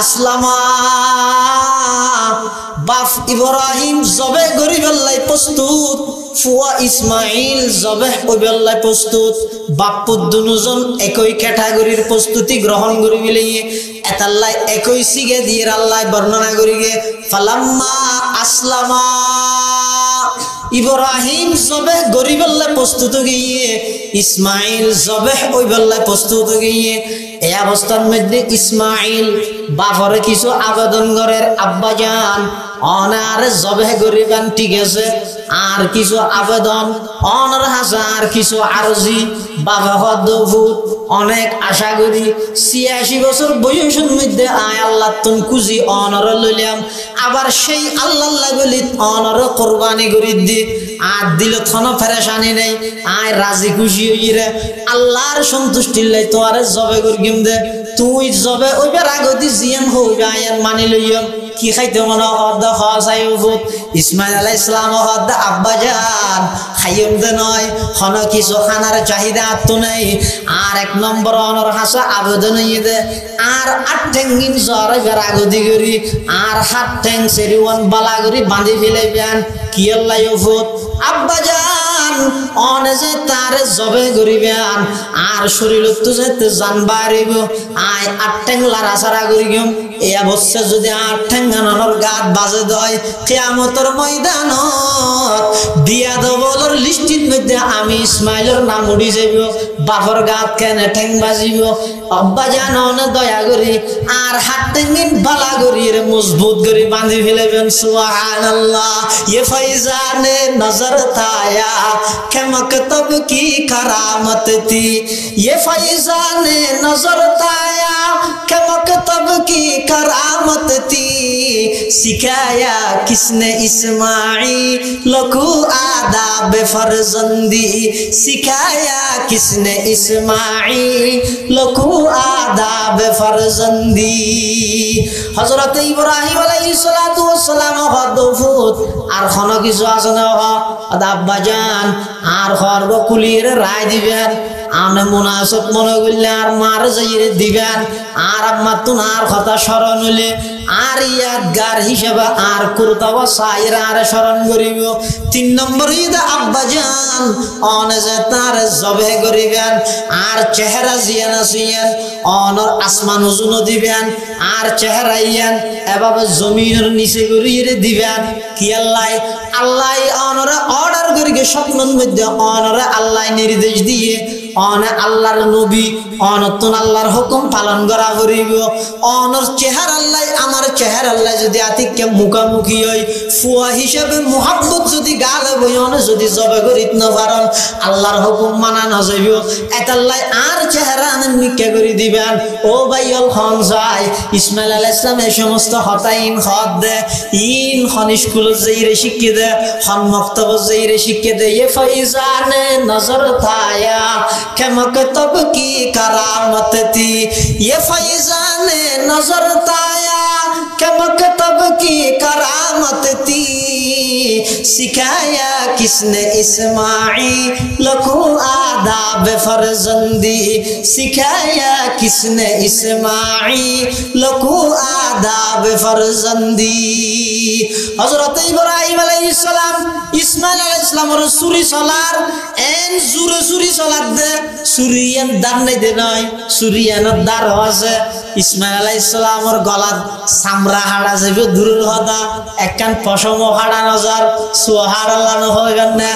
আসলামা বাপ ইব্রাহিম জবে গরিবেল্লাই প্রস্তুত ফুয়া ইসমাইল জবে কইবেল্লাই প্রস্তুত বাপ্পু দুজন একই ক্যাটাগরির প্রস্তুতি গ্রহণ করি বিলিয়ে এতাল্লাই একই সিগে দিয়ে আল্লাহ বর্ণনা করিগে ফালাম্মা আসলামা ইব্রাহিম জবে গরিবেল্লাই প্রস্তুত গিয়ে ইসমাইল জবে কইবেল্লাই প্রস্তুত গিয়ে এই অবস্থার মধ্যে ইসমাইল বাপরে কিছু আবেদন করের আব্বাজান অনার জবে গরিবান ঠিক আছে আর কিছু আবেদন অনার হাজার কিছু আরজি বাবা হদ্দফুত অনেক আশা করি 86 বছর বয়সের মধ্যে আয় আল্লাহ তুন খুঁজি অনর লইলাম আবার সেই আল্লাহ বলি অনর কোরবানি করি দি আর দিল থন ফেরেশানি নেই আয় রাজি খুশি হইরে আল্লাহর সন্তুষ্টি লাই তো আরে জবে করিম দে তুই জবে ওইবার আগতি জিয়ান হইবে আয়ান মানি লইম কি খাইতে মনে হদ খাসাই উফুত ইসমাইল আলাইহিস সালাম হদ আব্বাজান খাইম দে নয় হন কিছু খানার চাহিদা তো নাই আর এক নম্বর অনর হাসা আবেদন দে আর 8 ঠেঙ্গিন জরে বেরাগদি করি আর 7 ঠেং সেরিওয়ান বালা করি বাঁধি ফেলাইবেন কি আল্লাহ উফুত আব্বাজান অনে যে তার জবে করিবেন আর শরীরত তো যেতে জান বাড়িব আয় 8 ঠেং লারা সারা করিম এই অবস্থা যদি 8 ঠেং গানর গাত বাজে দয় কিয়ামতের ময়দানত দিয়া দবলর লিস্টির মধ্যে আমি ইসমাইলের নাম উড়ি যাইব বাপর গাত কেন ঠেং বাজিব আব্বাজান অনে দয়া করি আর 8 ঠেঙ্গিন বালা করি রে মজবুত করে বাঁধি ফেলেবেন সুবহানাল্লাহ ये फैजान नजर ताया के मकतब की करामत थी ये फैजान नजर ताया के मकतब की करामत थी सिखाया किसने इस्माइल को आदाब फर्जंदी सिखाया किसने इस्माइल को आदाब फर्जंदी हजरत इब्राहिम अलैहिस सलातु वस सलाम हदफुत আর কোন কিছু আছে না আব্বাজান আর খরব কুলির রায় দিবেন আমনে মুনাফিক মনে করলে আর মার যাইরে দিবেন আর আম্মা তুনার কথা স্মরণ হইলে আর ইয়াদগার হিসাবে আর কুরতা ওয়া সাইরা আর স্মরণ করিব 3 নম্বর ঈদ আব্বাজান অনে যে তার জবে করিবেন আর চেহারা জিয়ান আসিয়েন অনর আসমান উজুন দিবেন আর চেহারা ইয়ান এভাবে জমিনের নিচে করিয়ে দিবেন কি আল্লাহ আল্লাহ অনরে অর্ডার করিকে স্বপ্নের মধ্যে অনরে আল্লাহ নির্দেশ দিয়ে অনে আল্লাহর নবী অনতন আল্লাহর হুকুম পালন করা করিব অনর চেহারা আল্লাহ আমার চেহারা আল্লাহ যদি আতিকে মুখামুখি হই ফুয়া হিসাবে মুহাব্বত যদি গালে বইনে যদি জবে করিত না পারেন আল্লাহর হুকুম মানা না যাইব এতাল্লাহ আর চেহারা আনেন নিকে করে দিবেন ও ভাইল খান যায় ইসমাইল আলাইহিস সালাম এই সমস্ত হতাইন হদ দে ইন খন স্কুল যাইরে শিক্ষা দে খন মক্তব যাইরে শিক্ষা দে ये फैजान नजर थाया के मकतब की करामत थी ये फैजान नजर थाया के मकतब की करामत थी सिखाया किसने इस्माइल को आदाब फर्जंदी सिखाया किसने इस्माइल को आदाब फर्जंदी हजरत इब्राहिम अलैहिस सलाम इस्माइल अलैहिस सलाम और सुरी सलार एन जुरे सुरी सलार दे सुरियन दान नहीं दे नय सुरियन दार আছে ইসমাইল আলাইহিস সালামের গলাত সামরা হাড়া যাবে দূরের হদা একখান পশম হাড়া নজর সুবহানাল্লাহ ন হইবেন না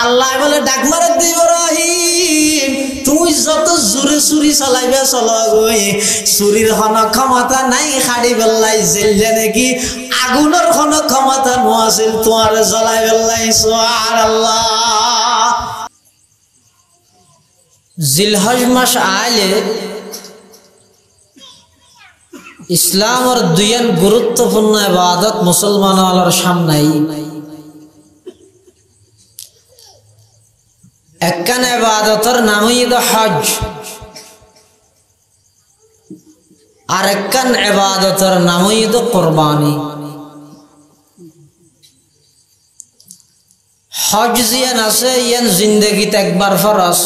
আল্লাহ বলে ডাক মারে দি ইব্রাহিম তুই যত জোরে সুরি চালাইবে চলা গই সুরির হন ক্ষমতা নাই খাড়ি বেল্লাই জেললে নাকি আগুনের হন ক্ষমতা নছিল তোমার জ্বলাই বেল্লাই সুবহানাল্লাহ জিলহজ মাস আইলে इस्लाम और दुयन गुरुत्वपूर्ण इबादत मुसलमानों सामने एक्कन इबादतर नाम हज और एक्कन इबादतर नाम कुरबानी हज जियान आछे यान जिंदगीते एकबार फरज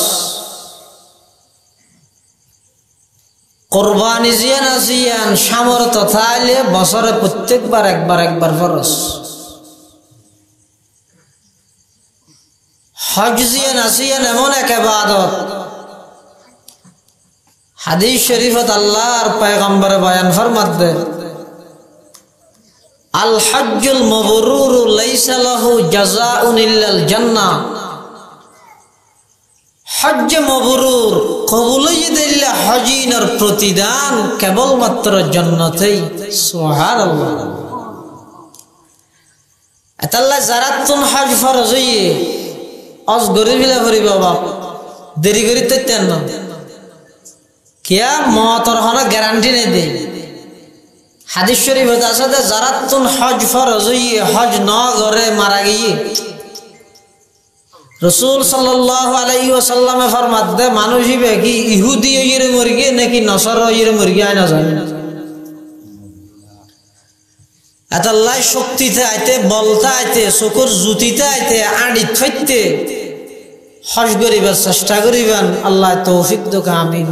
কোরবানি জিয়ান আসিয়ান সামর্থ্য থাকলে বছরে প্রত্যেকবার একবার ফরজ। হজ জিয়ান আসিয়ান এমন এক ইবাদত, হাদিস শরীফত আল্লাহর পয়গম্বর বয়ান ফরমাতে, আল হজ্জুল মাবরুর লাইসা লাহু জাযাউন ইল্লাল জান্নাহ। হজ্জ মাবরুর কবুল হইলে হজিনের প্রতিদান কেবলমাত্র জান্নাতেই। সুবহানাল্লাহ। আল্লাহ জারাতুন হজ ফরজ হইয়ে অজ গরিবিলা করিব বাপ দেরি করিতে তেন কিয়া মতর হন গ্যারান্টি নেই দে। হাদিস শরীফ আছে যে জারাতুন হজ ফরজ হইয়ে হজ ন ঘরে মারা গিয়ে রসুল সাল্লাল্লাহু আলাইহি ওয়াসাল্লামে ফরমাত দে মানুষ হিবে কি ইহুদি হইরে মরি গিয়ে নাকি নসরা হইরে মরি গিয়ে না জানে আল্লাহ শক্তিতে আইতে বলতে আইতে চকুর জুতিতে আইতে আড়ি থাইতে হজ করিবার চেষ্টা করিবেন। আল্লাহ তৌফিক দোক আমিন।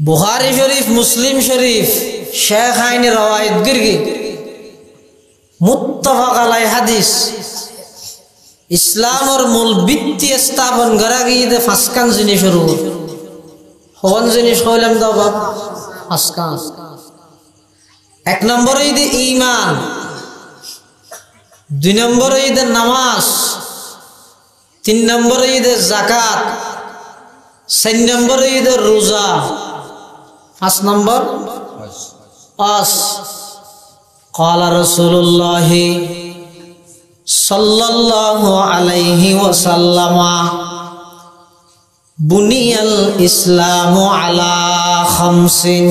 বুখারী শরীফ মুসলিম শরীফ শেখ আইনি রওয়ায়াত গিরগি মুত্তাফাক আলাই হাদিস। ইসলামের মূল ভিত্তি স্থাপন করা গিয়ে পাঁচখান জিনিস হন জিনিস কইলাম দাও বাপ পাঁচখান। এক নম্বর ঈদে ঈমান, দুই নম্বর ঈদে নামাজ, তিন নম্বর ঈদে যাকাত, চার নম্বর ঈদে রোজা, পাঁচ নম্বর হজ। ক্বালা রাসূলুল্লাহ সাল্লাল্লাহু আলাইহি ওয়াসাল্লাম বুনিয়াল ইসলামু আলা খামসিন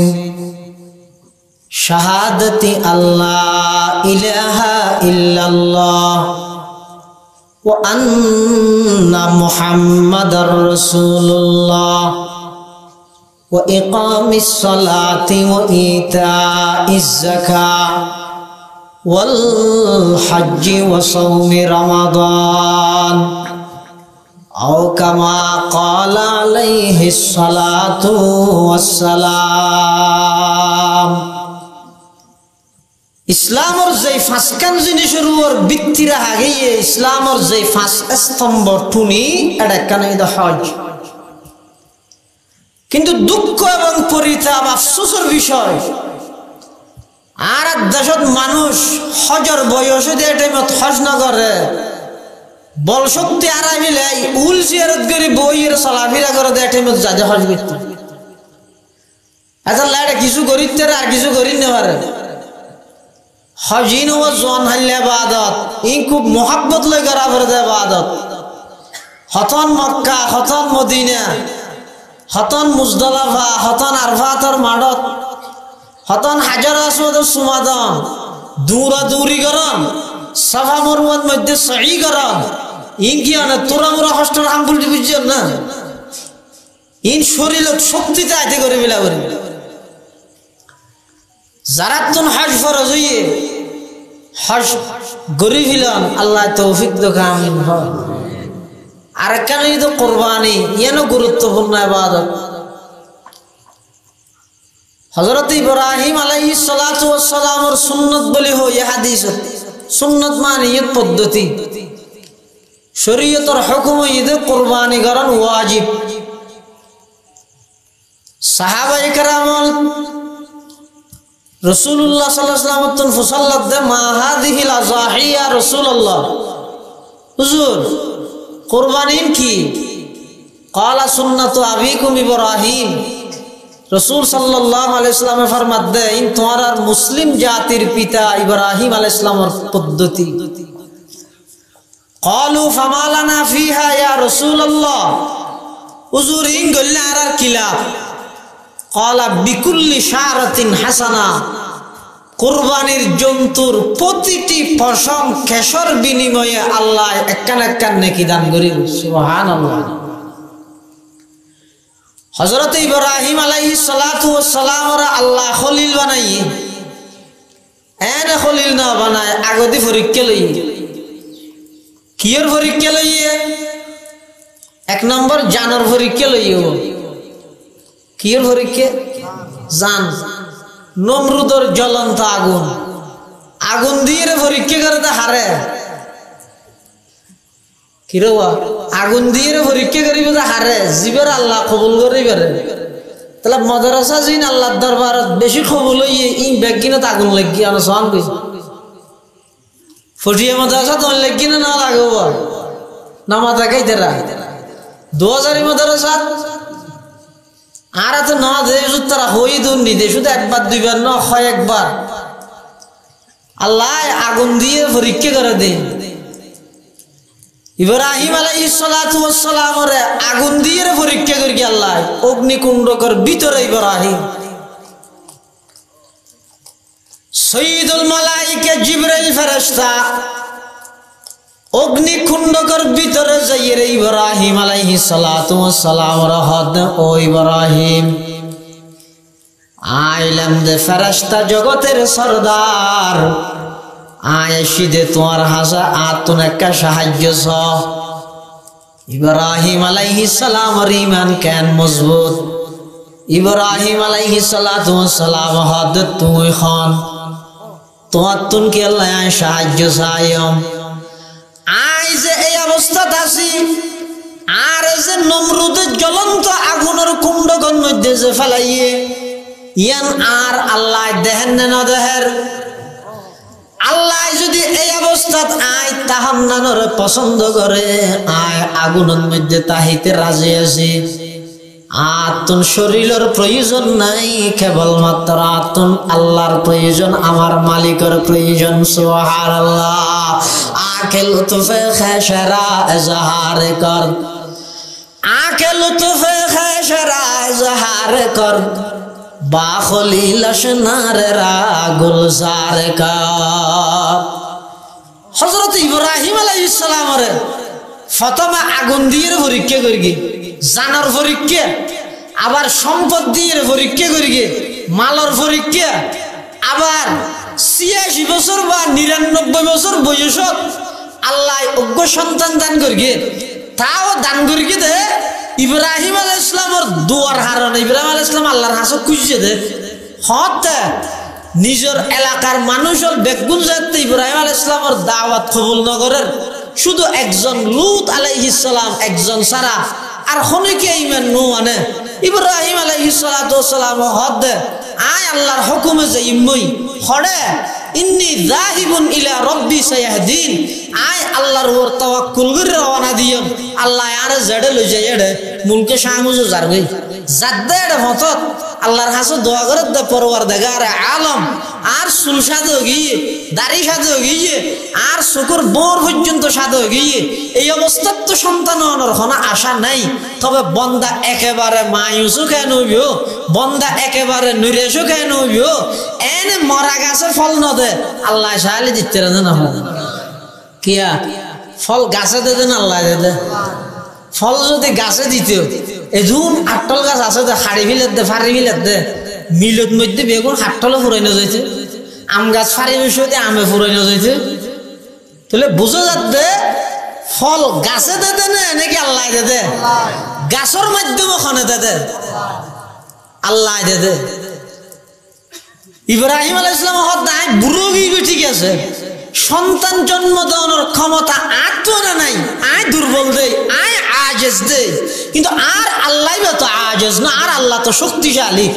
শাহাদাতি আল্লাহ ইলাহা ইল্লাল্লাহ ওয়া আন্না মুহাম্মাদার রাসূলুল্লাহ ওয়া ইকামিস সালাতি ওয়া ইতাইজ যাকাত ওয়াল হজ্জি ওয়া সাওমি রমাদান আও কামা ক্বালা আলাইহিস সালাতু ওয়াস সালাম। ইসলামের যে পাঁচখান জিনিসের উপর ভিত্তি রাখা গিয়ে ইসলামের যে পাঁচ স্তম্ভ টুনি এটা একখানে হজ। কিন্তু দুঃখ এবং পরিতাপ আফসোসের বিষয় আর দেশত মানুষ হজর বয়সে দিয়ে টাইমত হজ না করে বল শক্তি আড়াই মিলে উল চেয়ারত করে বইয়ের চলাফেরা করে দেয় টাইমত যাতে হজ করতে আচ্ছা লাইটা কিছু করিতে আর কিছু করি না পারে। হজিন ও জন হাল্লে বাদত ই খুব মোহাব্বত লই করা করে দেয় বাদত। হতন মক্কা, হতন মদিনা, হতন মুজদালিফা, হতন আরফাতর মাডত, হতন হাজার আসওয়াদের সুমাদন দূরা দূরি গরম সাফা মরওয়ার মধ্যে সহি গরম ইন কি না তোরা মোরা হস্টের আঙ্গুল বুঝছেন না ইন শরীরের শক্তিতে আইতে করে মিলা করে জারাতুন হজ ফরজ হইয়ে হজ গরি ফিলাম। আল্লাহ তৌফিক দোক আমিন। আর কেন তো কোরবানি এন গুরুত্বপূর্ণ ইবাদত। হযরত ইব্রাহিম আলাইহিস সালাতু ওয়াস সালামের সুন্নাত বলি হয় হাদিস। সুন্নাত মানে এই পদ্ধতি শরীয়তের হুকুম ঈদে কুরবানি করা ওয়াজিব। সাহাবায়ে কেরাম রাসূলুল্লাহ সাল্লাল্লাহু আলাইহি ওয়াসাল্লাম ফুসাল্লাত দে মা হাযিহিল আযাহি ইয়া রাসূলুল্লাহ হুজুর কুরবানি কি? ক্বালা সুন্নাতু আবিকুম ইব্রাহিম। রাসূল সাল্লাল্লাহু আলাইহি ওয়াসাল্লাম ফরমাত দে ইন তোমার মুসলিম জাতির পিতা ইব্রাহিম আলাইহিস সালামের পদ্ধতি। ক্বালু ফামা লানা ফিহা ইয়া রাসূলুল্লাহ হুজুর ইন গল্লা আর কিলা? ক্বালা বিকুল্লি শারাতিন হাসানা। কুরবানির জন্তুর প্রতিটি পশম কেশর বিনিময়ে আল্লাহ একখান একখান নেকি দান করিব। সুবহানাল্লাহ। হযরত ইব্রাহিম আলাইহিস সালাতু ওয়াস সালাম ওরা আল্লাহ খলিল বানাইয়ে এনে খলিল না বানায় আগদি পরীক্ষা লই কিয়ের পরীক্ষা লইয়ে এক নম্বর জানর পরীক্ষা লইও কির পরীক্ষা জান নমরুদর জ্বলন্ত আগুন আগুন দিয়ে পরীক্ষা করে তো হারে কিরবা আগুন দিয়ে পরীক্ষা করিব তো হারে জীবের আল্লাহ কবুল করিবারে তাহলে মাদ্রাসা জিন আল্লাহর দরবারত বেশি কবুল হইয়ে ইন ব্যাগিনত আগুন লাগি আনো সন কই ফটিয়া মাদ্রাসা তো লাগি না লাগব না মাথা খাইতেরা 2000 মাদ্রাসা আর তো না দেশ তারা হই দুর্নি দেশ শুধু একবার দুইবার না হয় একবার আল্লাহ আগুন দিয়ে পরীক্ষা করে দেন ইব্রাহিম আলাইহিস সালাতু ওয়াস সালাম রে আগুন দিয়ে পরীক্ষা করি আল্লাহ অগ্নিকুণ্ডকর ভিতরে ইব্রাহিম সাইয়্যিদুল মালায়েকা জিবরাইল ফেরেশতা অগ্নিকুণ্ডকর ভিতরে যাইয়ে রে ইব্রাহিম আলাইহিস সালাতু ওয়াস সালাম রহদ ও ইব্রাহিম আইলাম দে ফেরেশতা জগতের সরদার আয়েশি দে তোমার হাসা আতুন একটা সাহায্য ছ ইব্রাহিম আলাইহিস সালামের ঈমান কেন মজবুত ইব্রাহিম আলাইহিস সালাতু ওয়াস সালাম হদ তুই খন তোমার তুন কে আল্লাহ সাহায্য চাইম আই যে এই অবস্থাতে আছি আর যে নমরুদের জ্বলন্ত আগুনের কুণ্ডকর মধ্যে যে ফেলাইয়ে ইয়ান আর আল্লাহ দেখেন না দেহের আল্লাহ যদি এই অবস্থাত আয় তাহান্নানর পছন্দ করে আয় আগুনের মধ্যে তাহিতে রাজি আছে আতুন শরীরের প্রয়োজন নাই কেবলমাত্র আতুন আল্লাহর প্রয়োজন আমার মালিকের প্রয়োজন সুবহানাল্লাহ আকে লুতফে খেশরা এজাহার কর আকে লুতফে খেশরা এজাহার কর বাখলিল শনারেরা গুলজার কা হযরত ইব্রাহিম আলাইহিস সালামের প্রথমে আগুন দিয়ে পরীক্ষা করি জানার পরীক্ষা আবার সম্পদ দিয়ে পরীক্ষা করি মালর পরীক্ষা আবার 86 বছর বা 99 বছর বয়সত আল্লাহ অজ্ঞ সন্তান দান করি তাও দান করি দে ইব্রাহিম আলাইহিস সালামের দুয়ার হারান ইব্রাহিম আলাইহিস সালাম আল্লাহর হাসে খুঁজছে দে হত নিজের এলাকার মানুষের বেগুন যাতে ইব্রাহিম আলাইহিস সালামের দাওয়াত কবুল না করেন শুধু একজন লূত আলাইহিস সালাম একজন সারা আর হনেকে ঈমান নো আনে ইব্রাহিম আলাইহিস সালাতু ওয়াস সালাম হদ আয় আল্লাহর হুকুমে যে ইম্মই খড়ে ইন্নী যাহিবুন ইলা রাব্বি সায়াহদিন আয় আল্লাহর উপর তাওয়াক্কুল করে রওনা দিও আল্লাহ আর জড়ে লই যায় এড়ে মুলকে শামুজু জারগই জাদদে এড়ে হতত আল্লাহর হাসে দোয়া করে দে পরওয়ারদিগার আলম আর চুল সাদে গিয়ে দাড়ি সাদে গিয়ে আর চকুর বোর পর্যন্ত সাদে গিয়ে এই অবস্থাত তো সন্তান হওয়ার কোনো আশা নাই তবে বন্দা একেবারে মায়ুসও কেন হইব বন্দা একেবারে নিরাশও কেন হইব এনে মরা গাছে ফল ন দে আল্লাহ সাহালি দিতে না না কিয়া ফল গাছে দে দেন আল্লাহ দে ফল যদি গাছে দিত এজুন আটল গাছ আছে দে হাড়ি ফিলের দে ফাড়ি ফিলের দে মিলত মধ্যে বেগুন হাটলে ফুরাইনো যাইছে আম গাছ ফাড়ি বসে আমে ফুরাইনো যাইছে তাহলে বুঝো যাতে ফল গাছে দে দে না নাকি আল্লাহ দে দে গাছের মাধ্যমে খনে দে দে আল্লাহ দে দে ইব্রাহিম আলাইহিস সালাম হদায় বুড়ো গিয়ে ঠিক আছে সন্তান জন্ম দেওয়ার ক্ষমতা আত্মনা নাই আয় দুর্বল দেই আয় আজেজ দেই কিন্তু আর আল্লাহ তো আজেজ না আর আল্লাহ তো শক্তিশালী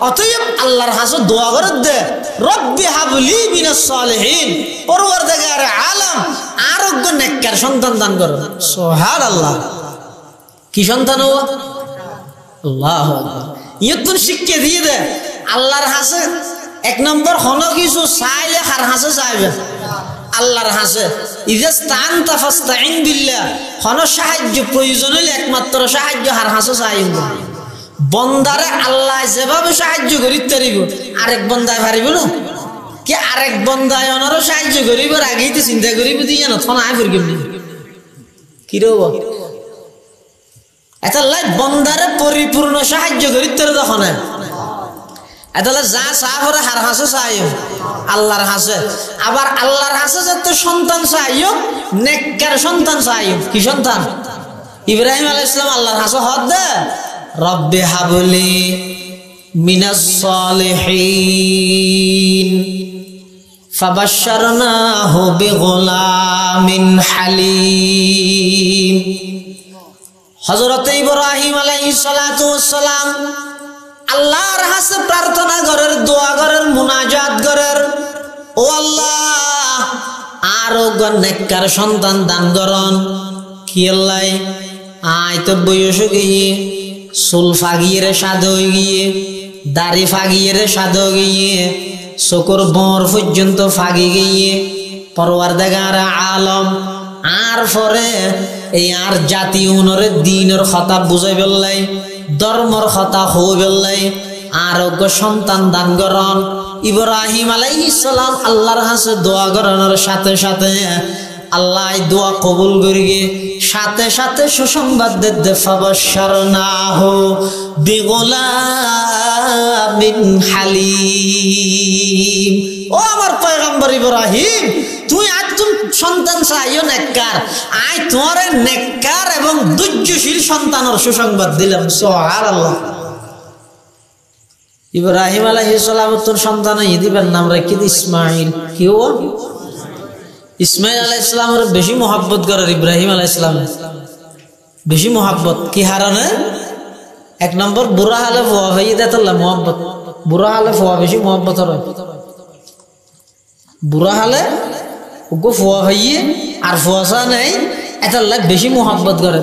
অতএব আল্লাহর হাসে দোয়া করে দে রব্বি হাবলি মিনাস সালিহিন পরওয়ারদিগার আলম আরোগ্য নেককার সন্তান দান কর সুবহানাল্লাহ কি সন্তান ও আল্লাহু আকবার ইয়তুন শিক্ষা দিয়ে দে আল্লাহর হাসে এক নম্বর হলো কিছু চাইলে হার হাসে চাইবে আল্লাহর হাসে ইজাস্তানতা ফাস্তাইন বিল্লাহ হনো সাহায্য প্রয়োজন হলে একমাত্র সাহায্য হার হাসে চাইব বন্দারে আল্লাহ যেভাবে সাহায্য করিতে পারিব আরেক বন্দায় পারিব না কি আরেক বন্দায় অনারও সাহায্য করিব আগেই তো চিন্তা করিব দিয়ে না থন আয় পড়িব কি রব এটা লাই বন্দারে পরিপূর্ণ সাহায্য করিতে তখন এতলে যা চাহরে হার হাসে চাইও আল্লাহর হাসে আবার আল্লাহর হাসে যত সন্তান চাইও নেককার সন্তান চাইও কি সন্তান ইব্রাহিম আলাইহিস সালাম আল্লাহর হাসে হদ দে রব্বি হাবলি মিনাস সালিহিন ফাবাশশারনাহু বিগুলামিন হালিম। হযরত ইব্রাহিম আলাইহিস সালাতু ওয়াস সালাম আল্লাহর কাছে প্রার্থনা করেন, দোয়া করেন, মুনাজাত করেন, ও আল্লাহ আরো নেককার সন্তান দান করুন। কি আল্লাহ আয় তো বয়স গিয়ে চুল ফাগিয়ে রে সাদ হয়ে গিয়ে, দাড়ি ফাগিয়ে রে সাদ হয়ে গিয়ে, চকুর বর পর্যন্ত ফাগি গিয়ে, পরওয়ারদিগার আলম আর পরে এই আর জাতি উনরে দিনের কথা বুঝাই বেললাই, ধর্মর কথা হই বেললাই, আরোগ্য সন্তান দান করন। ইব্রাহিম আলাইহিস সালাম আল্লাহর কাছে দোয়া করানোর সাথে সাথে আল্লাহ দোয়া কবুল করিয়ে সাথে সাথে সুসংবাদ দিতে ফাবাশশারনাহু বিগুলামিন হালিম। ও আমার পয়গম্বর ইব্রাহিম, তুই আজ তুম সন্তান চাইও নেককার, আই তোমার নেককার এবং ধৈর্যশীল সন্তানের সুসংবাদ দিলাম। সুবহানাল্লাহ। ইব্রাহিম আলাইহিস সালাম তোর সন্তান দিবেন নাম রেখে ইসমাইল। কি ও ইসমাইল আলাইহিস সালামের বেশি মোহাব্বত করে ইব্রাহিম আলাইহিস সালাম, বেশি মোহাব্বত। কি হারানে? এক নম্বর বুড়া হালে ফোয়া হয়ে দেতাল্লাহ মোহাব্বত, বুড়া হালে ফোয়া বেশি মোহাব্বত হয়। বুড়া হালে ওগো ফোয়া হইয়ে আর ফোয়াশা নেই, এটাল্লাহ বেশি মোহাব্বত করে।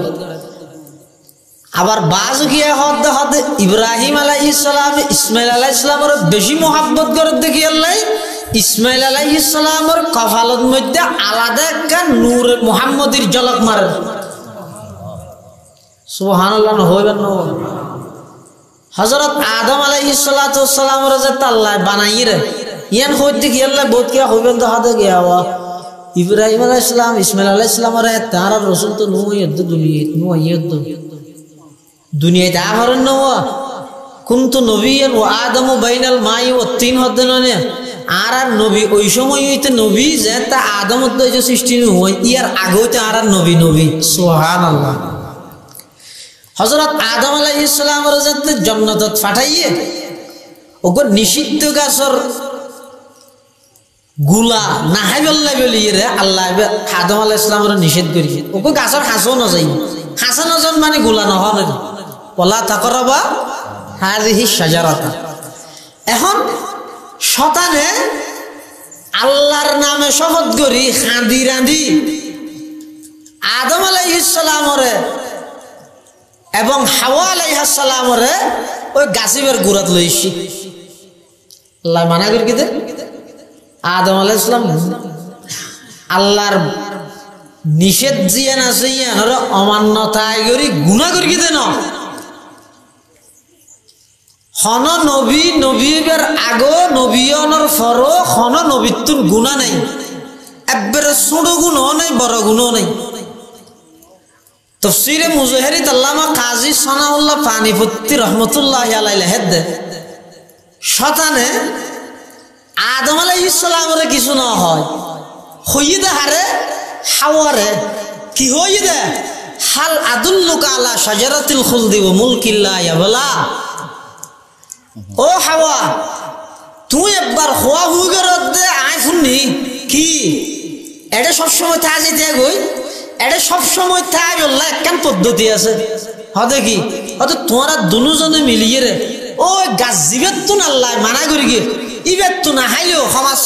আবার বাজ গিয়ে হদ হদ ইব্রাহিম আলাইহিস সালাম ইসমাইল আলাইহিস সালামের বেশি মোহাব্বত করে দেখি আল্লাহ ইসমাইল আলাইহিস সালামের কপালের মধ্যে আলাদা একটা নূর মুহাম্মদীর ঝলক মারে। সুবহানাল্লাহ হইবেন না? হযরত আদম আলাইহিস সালাতু ওয়াস সালামের যে আল্লাহ বানাই রে ইয়ান হইতে কি আল্লাহ বহুত কি হইবেন তো হাতে গিয়া ইব্রাহিম আলাইহিস সালাম ইসমাইল আলাইহিস সালামের তার রাসূল তো নূয়ত দুনিয়াত দুনিয়াতে আহরণ নওয়া কুনতু নবিয়ান ওয়া আদামু বাইনাল মাই ওয়া তিন হদ্দে ননে আর নবী ওই সময় হইতে নবী যে তা আদম হইতে সৃষ্টি হয় ইয়ার আগে হইতে আর নবী নবী। সুবহানাল্লাহ। হযরত আদম আলাইহিস সালামের যাতে জান্নাতত পাঠাইয়ে ওগো নিষিদ্ধ গাছর গুলা না হাইবল্লাই বলিয়ে রে আল্লাহ আদম আলাইহিস সালামের নিষেধ করিয়ে ওগো গাছর হাসো না যাই, হাসা না যান মানে গুলা না হন ওয়ালা তাকরাবা হাযিহি শাজারাতা। এখন শতানে আল্লাহর নামে শপথ করি হাঁদি রাঁধি আদম আলাইহিস সালামরে এবং হাওয়া আলাইহিস সালামরে ওই গাছিবের গুড়াত লইছি। আল্লাহ মানা করি কি দে আদম আলাইহিস সালাম আল্লাহর নিষেধ জিয়ান আছে ইয়ান অমান্যতায় করি গুনাহ করি কি দেন হন নবী নবীর আগো নবীয়নের ফর হন নবীতুন গুনাহ নাই, একবারে ছোট গুণও নাই বড় গুণও নাই। তাফসীরে মুজাহিরিত আল্লামা কাজী সানাউল্লাহ পানিপত্তি রহমতুল্লাহ আলাইহি হেদ শতানে আদম আলাইহিস সালামের কিছু না হয় হইয়ে দে হারে হাওয়ারে কি হইয়ে দে হাল আদুল্লুকা আলা শাজারাতিল খুলদি ওয়া মুলকিল লা ইয়াবলা। ও হাওয়া তুই একবার হওয়া হুই গরত দে আয় শুননি কি এটা সবসময় থা যেতে গই, এটা সবসময় থা বললা একখান পদ্ধতি আছে হতে কি হয়তো তোমরা দুজনে মিলিয়ে রে ওই গাছ জিবের তুন আল্লাহ মানা করি গিয়ে ইবের তু না হাইলেও সমাজ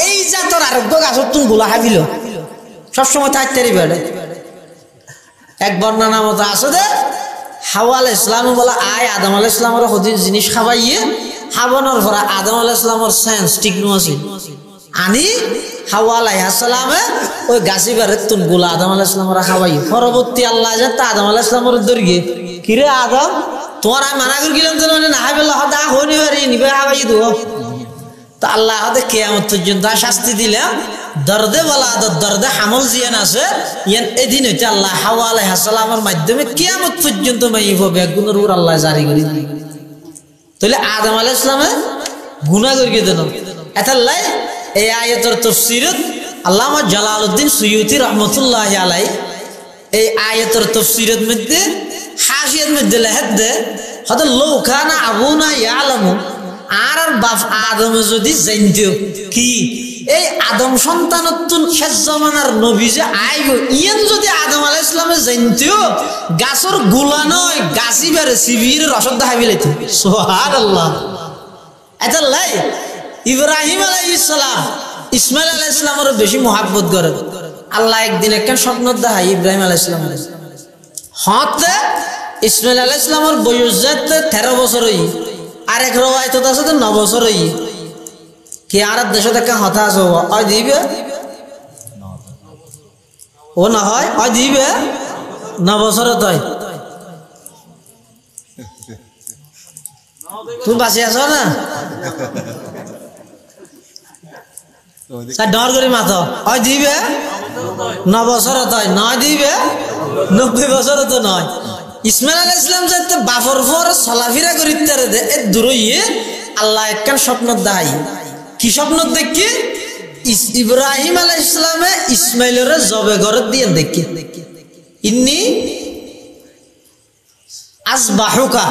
এই জাতর আরোগ্য গাছর তুন গোলা হাবিল সবসময় থাকতে বেড়ে। এক বর্ণনা মতো আছে দে হাওয়া আলাইহিস সালাম বলা আয় আদম আলাইহিস সালামের হদিস জিনিস খাবাইয়ে খাবানোর পর আদম আলাইহিস সালামের সেন্স ঠিক নছিল আনি হাওয়া আলাইহিস সালামে ওই গাছি বেড়ে তুন গোলা আদম আলাইহিস সালামের খাবাই। পরবর্তী আল্লাহ যে আদম আলাইহিস সালামের দরিয়ে কিরে আদম তোমার আমি মানা করে গেলাম তো না হাইবেলা হদা হইনি পারি নিবে খাবাই দেবো তো আল্লাহ হদে কিয়ামত পর্যন্ত শাস্তি দিলাম দর্দে বলা দর্দে হামল জিয়ান আছে ইয়ান এদিন হইতে আল্লাহ হাওয়া আলাইহিস সালামের মাধ্যমে কিয়ামত পর্যন্ত মাইব বেগুনের উপর আল্লাহ জারি করে দিই। তাহলে আদম আলাইহিস সালামে গুনাহ করিয়ে দেন এতাল্লাই এই আয়াতের তাফসীরত আল্লামা জালালউদ্দিন সুয়ুতী রহমাতুল্লাহি আলাইহি এই আয়াতের তাফসীরের মধ্যে হাসিয়ার মধ্যে লেখে হয়তো লৌখানা আবুনা ইয়ালামু আর বাপ আদম যদি জানতো কি এই আদম সন্তানত্ব শেষ জামানার নবী যে আইব ইয়ান যদি আদম আলাইহিস সালামে জানতো গাছর গুলা নয় গাছি বেরে সিবির রসদ দেখাই বিলাইতো সুবহানাল্লাহ। এটা লাই ইব্রাহিম আলাইহিস সালাম ইসমাইল আলাইহিস সালামের বেশি মহব্বত করে। আল্লাহ একদিন একটা স্বপ্ন দেখায় ইব্রাহিম আলাইহিস সালাম হতে ইসমাইল আলাইহিস সালামের বয়স যেতে 13 বছর হই আর এক রওয়ায়াত আছে 9 বছর হই কি আর দেশে দেখা হতা আছে ওই দিবে ও না হয় ওই দিবে 9 বছর তাই তুমি বাঁচি আছো না ডর করে মাথা ওই দিবে 9 বছর তাই নয় দিবে 90 বছর তো নয়। ইসমাইল আলাইহিস সালাম যাতে বাফর ফর চলাফেরা করিতে দে এ দূরইয়ে আল্লাহ একখান স্বপ্ন দেখাই। কি স্বপ্ন দেখি ইব্রাহিম আলাইহিস সালামে ইসমাইলের জবে ঘর দিয়ে দেখি ইন্নি আসবাহুকা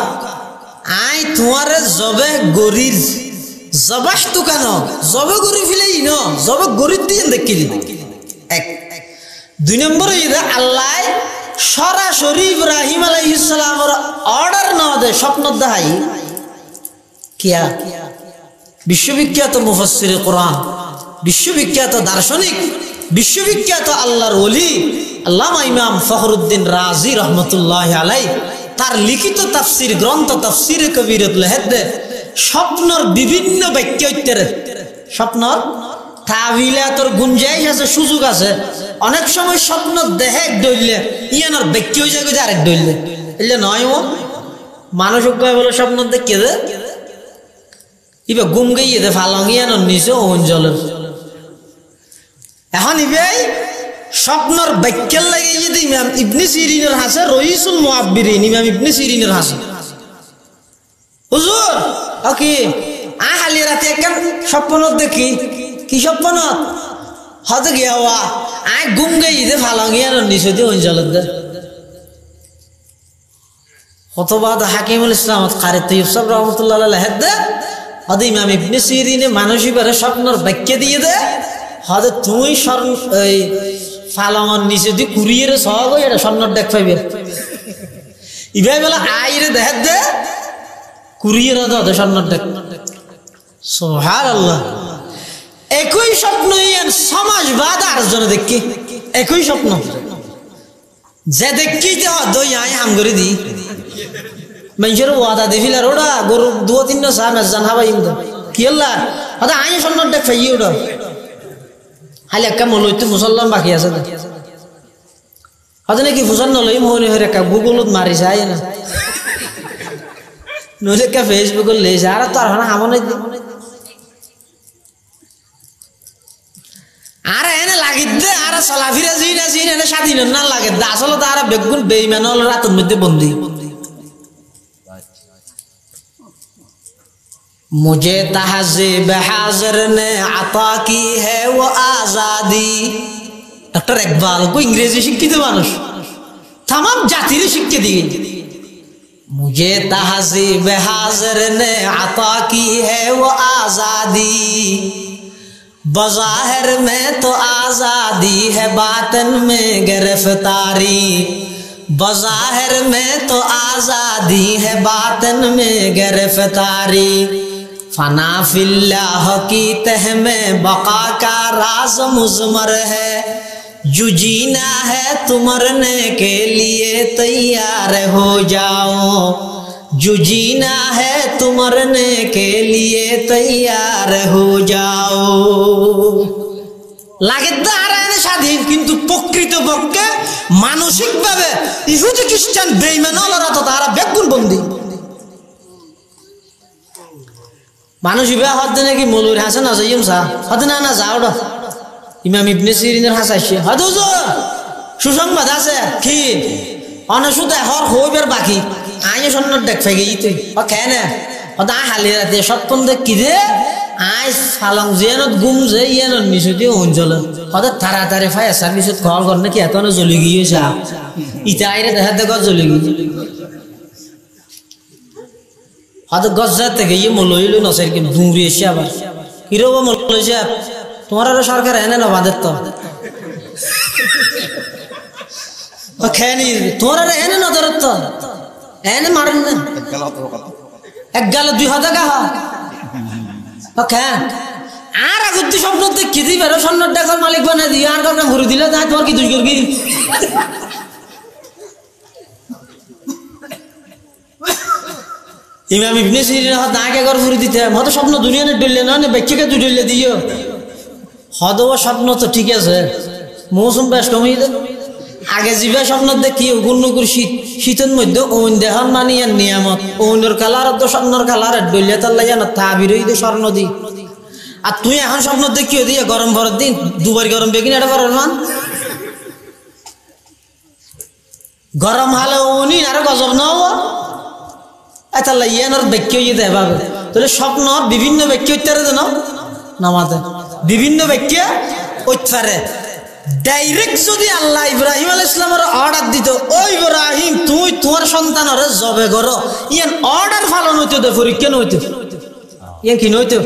আই তোমারে জবে গরির জবাস তো কেন জবে গরি ফেলেই ন জবে গরি দিয়ে দেখি এক। 2 নম্বরে আল্লাহ সরাসরি ইব্রাহিম আলাইহিস সালামের অর্ডার না দে স্বপ্ন দেখাই কিয়া বিশ্ববিখ্যাত মুফাসসিরে কোরআন বিশ্ববিখ্যাত দার্শনিক বিশ্ববিখ্যাত আল্লাহর ওলি আল্লামা ইমাম ফখরুদ্দিন রাজি রহমতুল্লাহি আলাইহি তার লিখিত তাফসীর গ্রন্থ তাফসীরে কবীরত লেখে স্বপ্নর বিভিন্ন ব্যাখ্যা উত্তরে স্বপ্নর তাবিলাতর গুঞ্জাইশ আছে সুযোগ আছে। অনেক সময় স্বপ্ন দেহে এক দইলে ইয়ানোর ব্যাখ্যা হয়ে যায় আরেক দইলে এলে নয় ও মানুষ কয় বলে স্বপ্ন দেখে দে ইবে গুম গিয়ে দে ফালং ইয়ানোর নিচে অঞ্চলের এখন ইবে স্বপ্নর ব্যাখ্যার লাগে যদি ইমাম ইবনে সিরিনের হাসে রইসুল মুআব্বিরিন ইমাম ইবনে সিরিনের হাসে হুজুর ওকে আহালি রাতে একখান স্বপ্ন দেখি কি স্বপ্ন হতে গিয়া আয় গুম গিয়ে দে ফালং ইয়ানোর নিচে দিয়ে অঞ্চলের দে হতবাদ হাকিমুল ইসলাম কারি তৈয়ব সাহেব রহমতুল্লাহ আলাইহি দে হদে ইমাম ইবনে সিরিনে মানসিকভাবে স্বপ্নর ব্যাখ্যা দিয়ে দে হদে তুই এই ফালঙর নিচে দিয়ে কুড়িয়ে সহগ এটা স্বপ্নর দেখ পাইবে ইভাই বলে আইরে দেখ দে কুড়িয়ে দে স্বপ্নর দেখ সুবহানাল্লাহ। একই স্বপ্ন সমাজ বাদ আর জনে দেখি একই স্বপ্ন যে দেখি দই আয় হাম করে দি মানুষের ওয়াদা দেখিলার ওটা গরু 2-3 সাম জান হাবাই কি আল্লাহ আদা আয় স্বপ্নর দেখ পাই ওটা খালি একটা মলইতে মুসলমান বাকি আছে হয়তো নাকি ফুসান নলই মনে হয় একটা গুগলত মারি যায় না নইলে একটা ফেসবুকে লেছে আর তো আর হামনে আর এনে লাগি দে আর চলাফিরা জিনা জিনা স্বাধীন না লাগে আসলে তো আর বেগুন বেইমান হল রাতের মধ্যে বন্দি। मुझे तहज़ीब हाज़िर ने अता की है वो आज़ादी। डॉक्टर इकबाल को इंग्रेजी शिक्षित मानुष तमाम जाति शिक्षा दी। मुझे तहज़ीब हाज़िर ने अता की है वो आज़ादी बज़ाहिर में तो आज़ादी है बातिन में गिरफ्तारी बज़ाहिर में तो आज़ादी है बातिन में गिरफ्तारी फना फिल्लाह की तह में बका का राज मुज़मर है जो जीना है तुम मरने के लिए तैयार हो जाओ जो जीना है तुम मरने के लिए तैयार हो जाओ। লাগে দাঁড়ায় স্বাধীন কিন্তু প্রকৃত পক্ষে মানসিকভাবে ইহুদি খ্রিস্টান বেঈমান ওরা তো তারা বেগুন বন্দী মানুষ ইবা হদ নাকি মৌলুর হাসান আজাইম সা হদ না না যাও ড ইমাম ইবনে সিরিনের হাসাইছে হদ হুজুর সুসংবাদ আছে কি অনসুদ হর হইবার বাকি আইনে সন্ন্যত দেখ ফাইগে তুই ও কেন হদ হালি রাতে স্বপ্ন দেখ কি রে আই ফালং জেনত গুম যে ইয়ানোর নিচে অঞ্চল হদ তাড়াতাড়ি ফায়ার সার্ভিসত কল কর নাকি এত না জ্বলি গিয়েছে ইটা আইরে দেখা দেখ জ্বলি গিয়ে হয়তো গজ্জার থেকে ইয়ে মূল হইল নসের কি ডুংরি এসে আবার কিরব মূল হয়েছে তোমার আরো সরকার এনে না বাঁধের তো খেয়ে নি তোমার আর এনে না ধর তো এনে মারেন না এক গেল 2000 টাকা হ্যাঁ আর আগত স্বপ্ন দেখি দিবে স্বর্ণের টাকার মালিক বানা দিয়ে আর কাউকে ঘুরে দিলে তাই তোমার কি দুই করবি ইমাম ইবনে সিরিন হদ নাকে ঘর ঘুরে দিতে হয়তো স্বপ্ন দুনিয়া নে ডলে না ব্যক্তিকে দুই ডলে দিও হদও স্বপ্ন তো ঠিক আছে মৌসুম বেশ কমিয়ে দেন আগে জিবা স্বপ্ন দেখি গুণগুর শীতের মধ্যে ওন দেহন মানিয়ার নিয়ামত ওনের কালার তো স্বর্ণর কালার ডলে তার লাগে না তা বিরোধী স্বর্ণ দি আর তুই এখন স্বপ্ন দেখিও দিয়ে গরম ভরের দিন দুবার গরম বেগিন এটা করার মান গরম হলে উনি আরো গজব নাও তাহলে ইয়ানোর ব্যাখ্যা ইয়ে ভাবে তাহলে স্বপ্ন বিভিন্ন ব্যাখ্যা উত্তরে দেন নামাতে বিভিন্ন ব্যাখ্যা উত্তরে ডাইরেক্ট যদি আল্লাহ ইব্রাহিম আলাইহিস সালামের অর্ডার দিত ও ইব্রাহিম তুই তোমার সন্তানের জবে করো ইয়ান অর্ডার পালন হইতো দে পরীক্ষা নইতো ইয়ান কি নইতো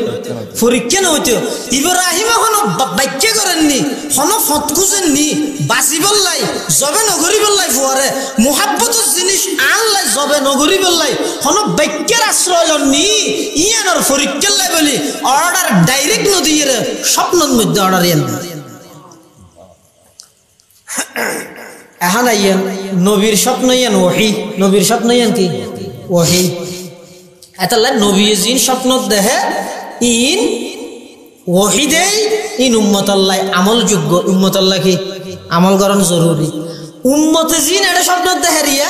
পরীক্ষা নইতো ইব্রাহিম এখন ব্যাখ্যা করেননি হন ফত খুঁজেননি বাঁচি বললাই জবে নগরী বললাই ফুয়ারে মুহাব্বতের জিনিস আল্লাহ জবে নগরী বললাই হন ব্যাখ্যার আশ্রয় নি ইয়ানোর পরীক্ষা লাই বলি অর্ডার ডাইরেক্ট নদীয়ে স্বপ্নের মধ্যে অর্ডার ইয়ান এখন আইয়েন নবীর স্বপ্ন ইয়ান ওহি নবীর স্বপ্ন ইয়ান কি ওহি এতাল্লাহ নবী জিন স্বপ্ন দেহে ইন ওহি দেই ইন উম্মত আল্লাহ আমল যোগ্য উম্মত আল্লাহ কি আমল করানো জরুরি উম্মতে জিন এটা স্বপ্ন দেহে রিয়া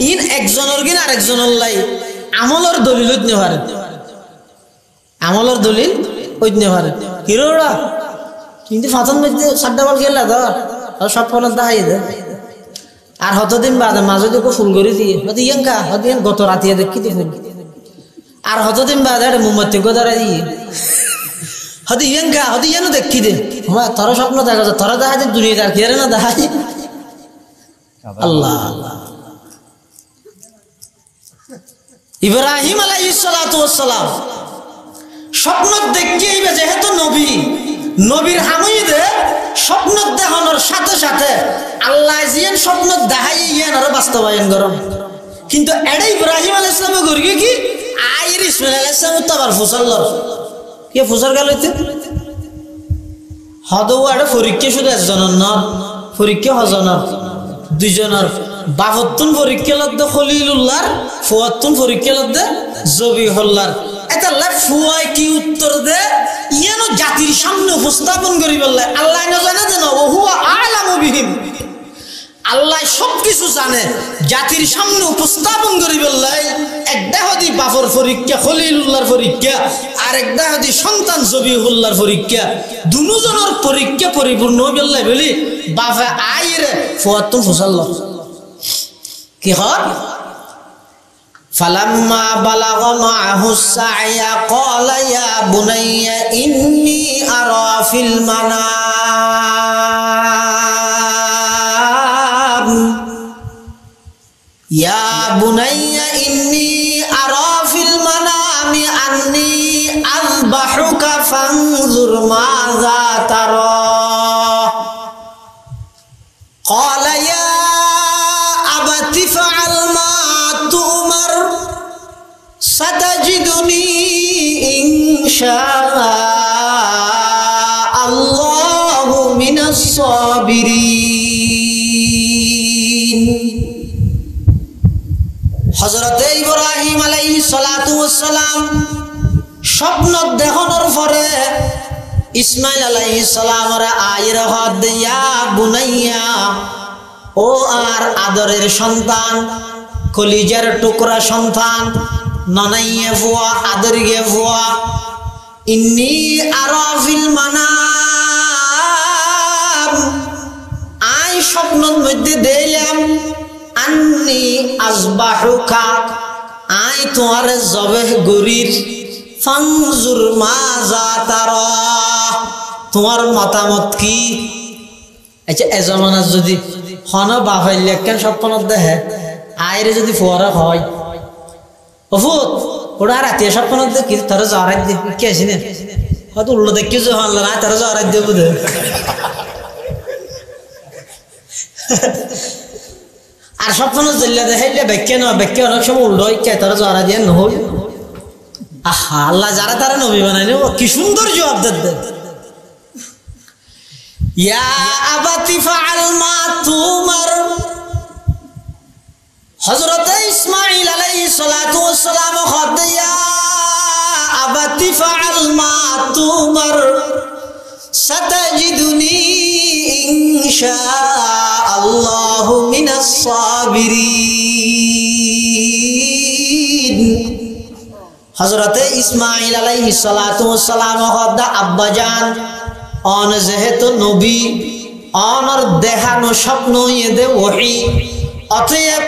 ইন একজনের কিন আরেকজনের লাই আমলের দলিল হইতে পারে আমলের দলিল হইতে পারে কিরোড়া কিন্তু ফাতন মধ্যে সাড্ডা বল গেলা তো সব ফলত দেখাই দে আর হতদিন বাদে মাঝে দেখো ফুল করে দিয়ে হতে ইয়াঙ্কা হতে গত রাতিয়া দেখি ফুল আর হতদিন বাদে মোমবাতি গোদারা দিয়ে হতে ইয়াঙ্কা হতে ইয়ানো দেখি দে তোরা স্বপ্ন দেখা যায় তোরা দেখা যায় দুনিয়া আর কি না দেখাই আল্লাহ ইব্রাহিম আলাইহিস সালাতু ওয়াস সালাম স্বপ্ন দেখি যেহেতু নবী নবীর হামিদে স্বপ্ন দেখানোর সাথে সাথে আল্লাহ জিয়ান স্বপ্ন দেখাই ইয়ান আর বাস্তবায়ন গরম কিন্তু এডে ইব্রাহিম আলাইহিস সালাম গরিয়ে কি আইর ইসমাইল আলাইহিস সালাম তো আবার ফুসাল্ল কে ফুসার গেল হইতে হদও এডে পরীক্ষা শুধু একজনের না পরীক্ষা হজনের দুইজনের বাহত্তন পরীক্ষা লদ্দে খলিলুল্লাহর ফুয়াত্তন পরীক্ষা লদ্দে জবিহুল্লাহর এটা ফুয়ায় কি উত্তর দে ইয়ানো জাতির সামনে উপস্থাপন করি বললে আল্লাহ না জানে যেন ওহুয়া আলামু বিহিম আল্লাহ সবকিছু জানে জাতির সামনে উপস্থাপন করি বললে একটা হদি বাপর পরীক্ষা খলিলুল্লাহর পরীক্ষা আর একটা হদি সন্তান জবিহুল্লাহর পরীক্ষা দুজনের পরীক্ষা পরিপূর্ণ বললে বলি বাপে আইরে ফুয়াত্তম ফুসাল্ল কি হয় فلما بلغ معه السعي قال يا بني إني أرى في المنام يا بني إني أرى في المنام أني أذبحك فانظر ماذا ترى قال يا أبت فعل ما تؤمر ستجدني إن شاء الله من الصابرين হযরত ইব্রাহিম আলাইহিস সালাতু ওয়াস সালাম স্বপ্ন দেখানোর পরে ইসমাইল আলাইহিস সালামের আয়ের হাত দিয়া বুনাইয়া ও আর আদরের সন্তান কলিজার টুকরা সন্তান ননাইয়া ফুয়া আদরিয়ে ফুয়া ইন্নী আরা ফিল মানাম আই স্বপ্নের মধ্যে দেখলাম আন্নি আসবাহুকা আই তোমার জবেহ গরির ফানজুর মাজা তারা তোমার মতামত কি আচ্ছা এ জমানার যদি হন বাফাইলে কেন স্বপ্নত দেখে আইরে যদি ফোয়ারা হয় অফুত ওরা রাতে স্বপ্ন দেখি তারা যাওয়ার কি আসি না হয়তো উল্লো দেখি যে আল্লাহ না তারা যাওয়ার দিয়ে বোধ আর স্বপ্ন জেলে দেখাইলে ব্যাখ্যা না ব্যাখ্যা অনেক সময় উল্টো হয় তারা যাওয়ার দিয়ে নহল আহা আল্লাহ যারা তারা নবী বানাই নেব কি সুন্দর জবাব দেন ইয়া আবাতি ফাআল মা তুমার হযরত ইসমাঈল আলাইহিস সালাতু ওয়াস সালাম খদ ইয়া আবাতি ফাআল মা তুমার সাতাজিদুনি ইনশাআল্লাহু মিনাস সাবিরিন হযরতে ইসমাঈল আলাইহিস সালাতু ওয়াস সালাম খদ আব্বাজান অন যেহেতু নবী অনর দেখানো স্বপ্ন ইয়েদে ওহী অতএব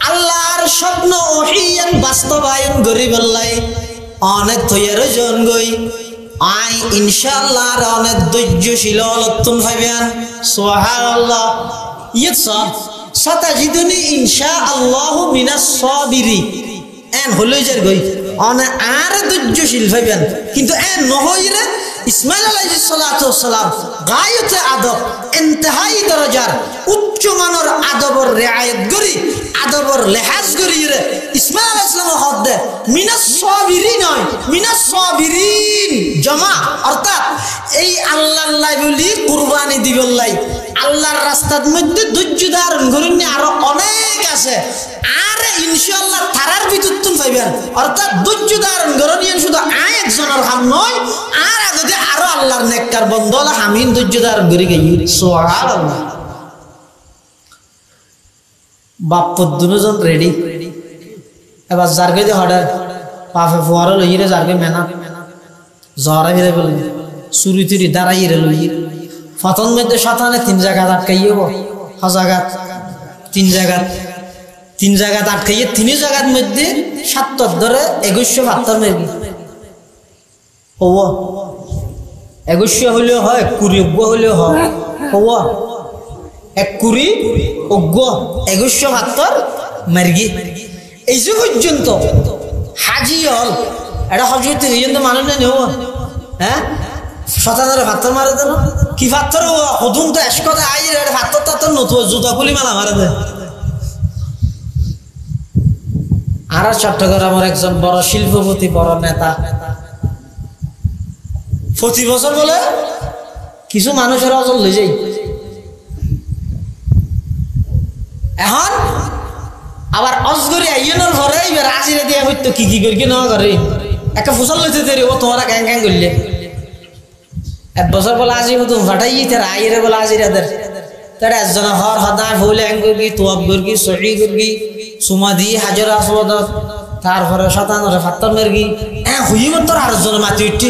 আল্লাহর স্বপ্ন ওহীন বাস্তবায়ন করিবলাই অনেক তৈয়ার জন গই আই ইনশাআল্লাহ অনেক ধৈর্যশীল লতুন ভাইবেন সুবহানাল্লাহ ইয়সা সাতাজিদুনি ইনশাআল্লাহু মিনাস সাবিরি এন হলই যার গই অনে আর ধৈর্যশীল ভাইবেন কিন্তু এন নহইরে ইসমাঈল আলাইহিস সালাতু ওয়াস সালাম গায়তে আদব ইন্তেহাই দরজার উচ্চ মানের আদবর রিআয়াত করি আদবর লিহাজ করি রে ইসমাঈল আলাইহিস সালাম হদে মিনাস সাবিরিন নয় মিনাস সাবিরিন জমা অর্থাৎ এই আল্লাহর লাই বলি কুরবানি দিবল্লাই আল্লাহর রাস্তার মধ্যে ধৈর্য ধারণ করেন আরো অনেক আছে আর ইনশাআল্লাহ তারার বিতুত্তুন পাইবেন অর্থাৎ ধৈর্য ধারণ করেন শুধু আয় একজনের কাম নয় আর আগে আরো আল্লাহর নেককার বন্ধলা আমিন ধৈর্য ধারণ করে গই সুবহানাল্লাহ বাপ দুজন রেডি এবার জারগে যে হডার পাফে ফোয়ারা লইরে জারগে মেনা জরা হিরে বলে সুরিতুরি দাঁড়াইরে লই ফতন মধ্যে শতানে তিন জায়গা আটকাইয়ে হজাগাত তিন জায়গা আটকাইয়ে তিন জায়গার মধ্যে ৭০ ধরে ২১৭ মেরগি ও ২১ হলেও হয় ২০ হলেও হয় ও ১ ২১৭ মেরগি এই যে পর্যন্ত হাজি হল এটা হজরত পর্যন্ত মানুষ না নেব হ্যাঁ শতাধারে পাথর মারে দেন কি পাথর হদুম তো এসকতে আই পাথর তাথর নতুন জুতা খুলি মালা মারে দেয় আর চট্টগ্রামের একজন বড় শিল্পপতি বড় নেতা প্রতি বছর বলে কিছু মানুষের অজল লই যাই এখন আবার অজগরি আইনের ঘরে এবার আজিরে দিয়া হইতো কি করি না করে একটা ফসল লইতে দেরি ও তোমরা ক্যাং ক্যাং করলে ১ বছর বলে আজি তুমি ফাটাই তারা আইরে বলে আজিরাদের তারা একজন হর হদা ফুল হ্যাং করবি তোয়াব করবি সহি করবি সুমা দি হাজার আসবদ তারপরে শতানরে ফাত্তর মেরগি হ্যাঁ হুই তোর আর জন মাতি উঠছি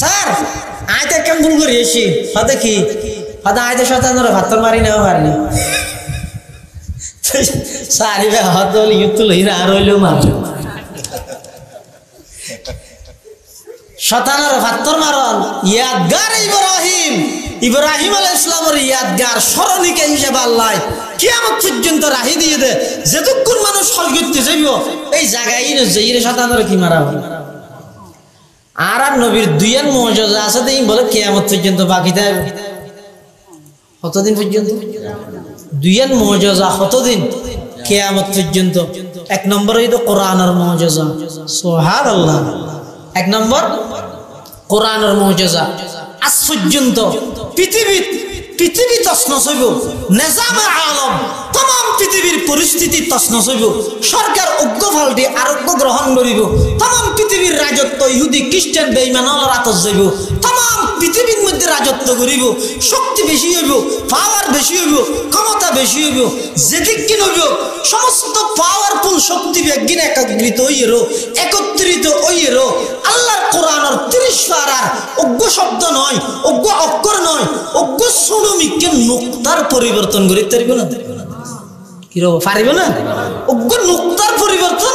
স্যার আয় তো কেমন ভুল করি এসি হতে কি হদা আয় তো শতানরে ফাত্তর মারি নেওয়া পারিনি সারিবে হত ইউতুল হিরা আর হইলেও মারল শতানরে ফাত্তর মারন ইয়াদগার ইব্রাহিম আলাইহিস সালামের ইয়াদগার স্মরণিকা হিসেবে আল্লাহ কিয়ামত পর্যন্ত রাহি দিয়ে দে যতক্ষণ মানুষ হজ করতে যাইব এই জায়গায় যাইরে শতানরে কি মারা হবে আর নবীর দুইয়ের মুজিজা আছে দেই বলে কিয়ামত পর্যন্ত বাকি থাকবে কতদিন পর্যন্ত দুইয়ের মুজিজা কতদিন কিয়ামত পর্যন্ত ১ নম্বর হইতো কোরআনের মুজিজা সুবহানাল্লাহ ১ নম্বর কোরআনের মুজিজা আজ পর্যন্ত পৃথিবী তছনছ হইব নিজামে আলম तमाम পৃথিবীর পরিস্থিতি তছনছ হইব সরকার অজ্ঞ ফালটি আরোগ্য গ্রহণ করিব तमाम পৃথিবীর রাজত্ব ইহুদি খ্রিস্টান বেঈমানরা আতস যাইব तमाम পৃথিবীর মধ্যে রাজত্ব করিব শক্তি বেশি হইব পাওয়ার বেশি হইব ক্ষমতা বেশি হইব যেদিক কি হইব সমস্ত পাওয়ারফুল শক্তি একদিন একত্রিত হইয়েরো আল্লাহর কোরআনের ৩০ পারার অজ্ঞ শব্দ নয় অজ্ঞ অক্ষর নয় অজ্ঞ শ্রমিককে নুক্তার পরিবর্তন করিতে পারিব না কি রব পারিব না অজ্ঞ নুক্তার পরিবর্তন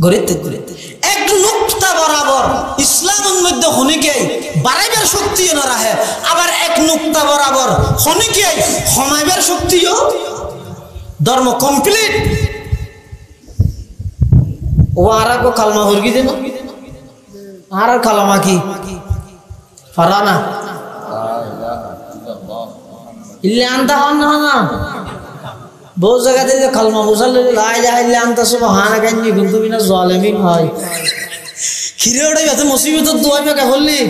করিতে এক নুক্তা বরাবর ইসলামের মধ্যে হনিকে বাড়াইবার শক্তিও না রাখে আবার এক নুক্তা বরাবর হনিকে কমাইবার শক্তিও ধর্ম কমপ্লিট ও আর কো কালমা হরগি দেন আর কালমা কি ফারানা ইল্লা আনতা না বহু জায়গাতে যে কালমা মুসাল্লি লা ইলাহা ইল্লা আনতা সুবহানাকা ইন্নী কুনতু মিনাজ জালিমিন হয় খিরে ওটাই এত মুসিবতের দোয়া মেকা করলি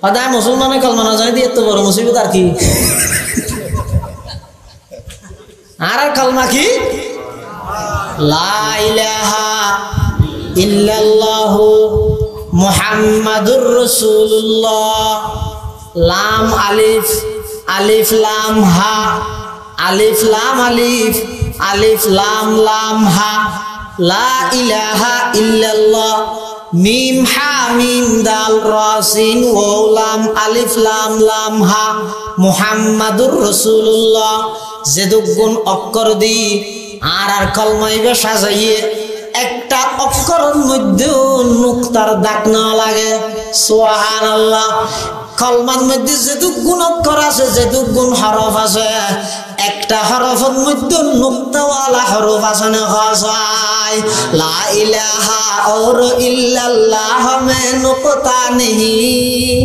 সদায় মুসলমানের কালমা না জানি দিয়ে এত বড় মুসিবত আর কি আর কালমা কি লা ইলাহা ইল্লাল্লাহু মুহাম্মাদুর রাসূলুল্লাহ লাম আলিফ আলিফ লাম হা আলিফ লাম আলিফ আলিফ লাম লাম হা লা ইলাহা ইল্লাল্লাহ মিম হা মিম দাল রা সিন ওয়াও লাম আলিফ লাম লাম হা মুহাম্মাদুর রাসূলুল্লাহ যেদুগুণ অক্ষর দি আর কলমাইবে সাজাইয়ে একটা অক্ষরের মধ্যে নুক্তার দাগ না লাগে সুবহানাল্লাহ কলমার মধ্যে যেদুগুণ অক্ষর আছে যেদুগুণ হরফ আছে একটা হরফের মধ্যে নুক্তাওয়ালা হরফ আছে না খাসাই লা ইলাহা और इल्लल्लाह में नुक्ता नहीं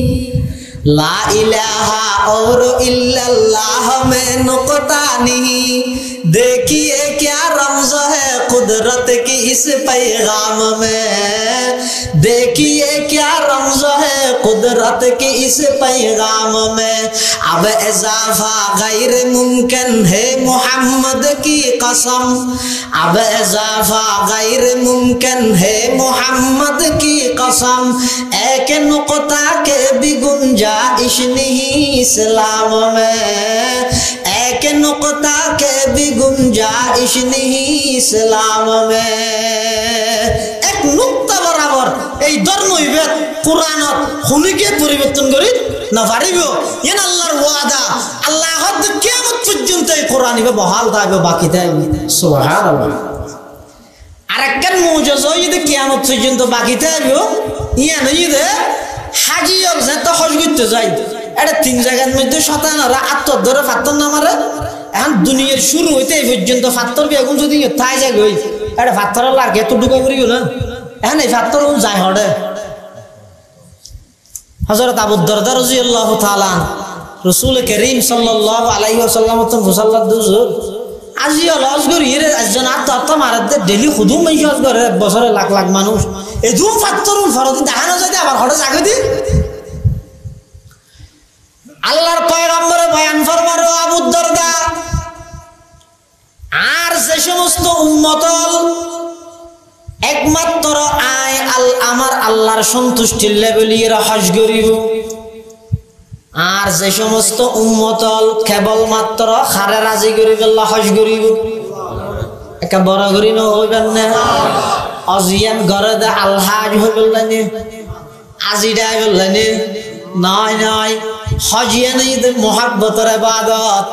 ला इलाहा और इल्लल्लाह में नुक्ता नहीं देखिए क्या रमज़ है कुदरत की इस पैगाम में देखिए क्या रमज़ है कुदरत की इस पैगाम में अब इजाफा गैर मुमकिन है मोहम्मद की कसम अब इजाफा गैर मुमकिन है मोहम्मद की कसम एक नुक्ता के भी गुंजाइश नहीं इस्लाम में एक नुक्ता के भी गुंजाइश नहीं इस्लाम में एक नुक्ता बराबर এই ধর্ম ইবাদত কুরআনত হুনিকে পরিবর্তন করি না পারিব এন আল্লাহর ওয়াদা আল্লাহ হদ কিয়ামত পর্যন্ত এই কোরআন ইবে বহাল থাকবে বাকি থাকবে সুবহানাল্লাহ আরেকখান মুজিজা যদি কিয়ামত পর্যন্ত বাকি থাকবে ইয়া নইদে হাজী যত হজ করতে যায় এটা তিন জায়গার মধ্যে শতানারা আত্মর ধরে ফাত্তর না মারে এখন দুনিয়ার শুরু হইতে এই পর্যন্ত ফাত্তর বেগুন যদি তাই যায় গই এটা ফাত্তর লাগে এত ঢুকা করিও না এখন এই ফাত্তর যায় হড়ে হযরত আবু দারদা রাদিয়াল্লাহু তাআলা রাসূল করিম সাল্লাল্লাহু আলাইহি ওয়াসাল্লাম তখন মুসাল্লাত দুজুর আজি লজ করি এর একজন আত্মা মারাতে ডেলি খুদুম মাইশ করে এক বছরে লাখ লাখ মানুষ এই দুম ফাত্তরুল ফরজ দেখানো যায় আবার হড়ে জাগে দি আল্লাহর পয়গম্বরে বয়ান ফরমার আবু দারদা আর যে সমস্ত উম্মতল একমাত্র আয় আমার আল্লাহর সন্তুষ্টির লেভেলে এরা হজ করিব আর যে সমস্ত উম্মতল কেবলমাত্র খারে রাজি করিব আল্লাহ হজ করিব একা বড় করি না হইবেন না অজিয়ান ঘরে দে আলহাজ হইবেন না আজিডাই বললেন নয় নয় হজিয়ান ঈদে মোহাব্বতের ইবাদত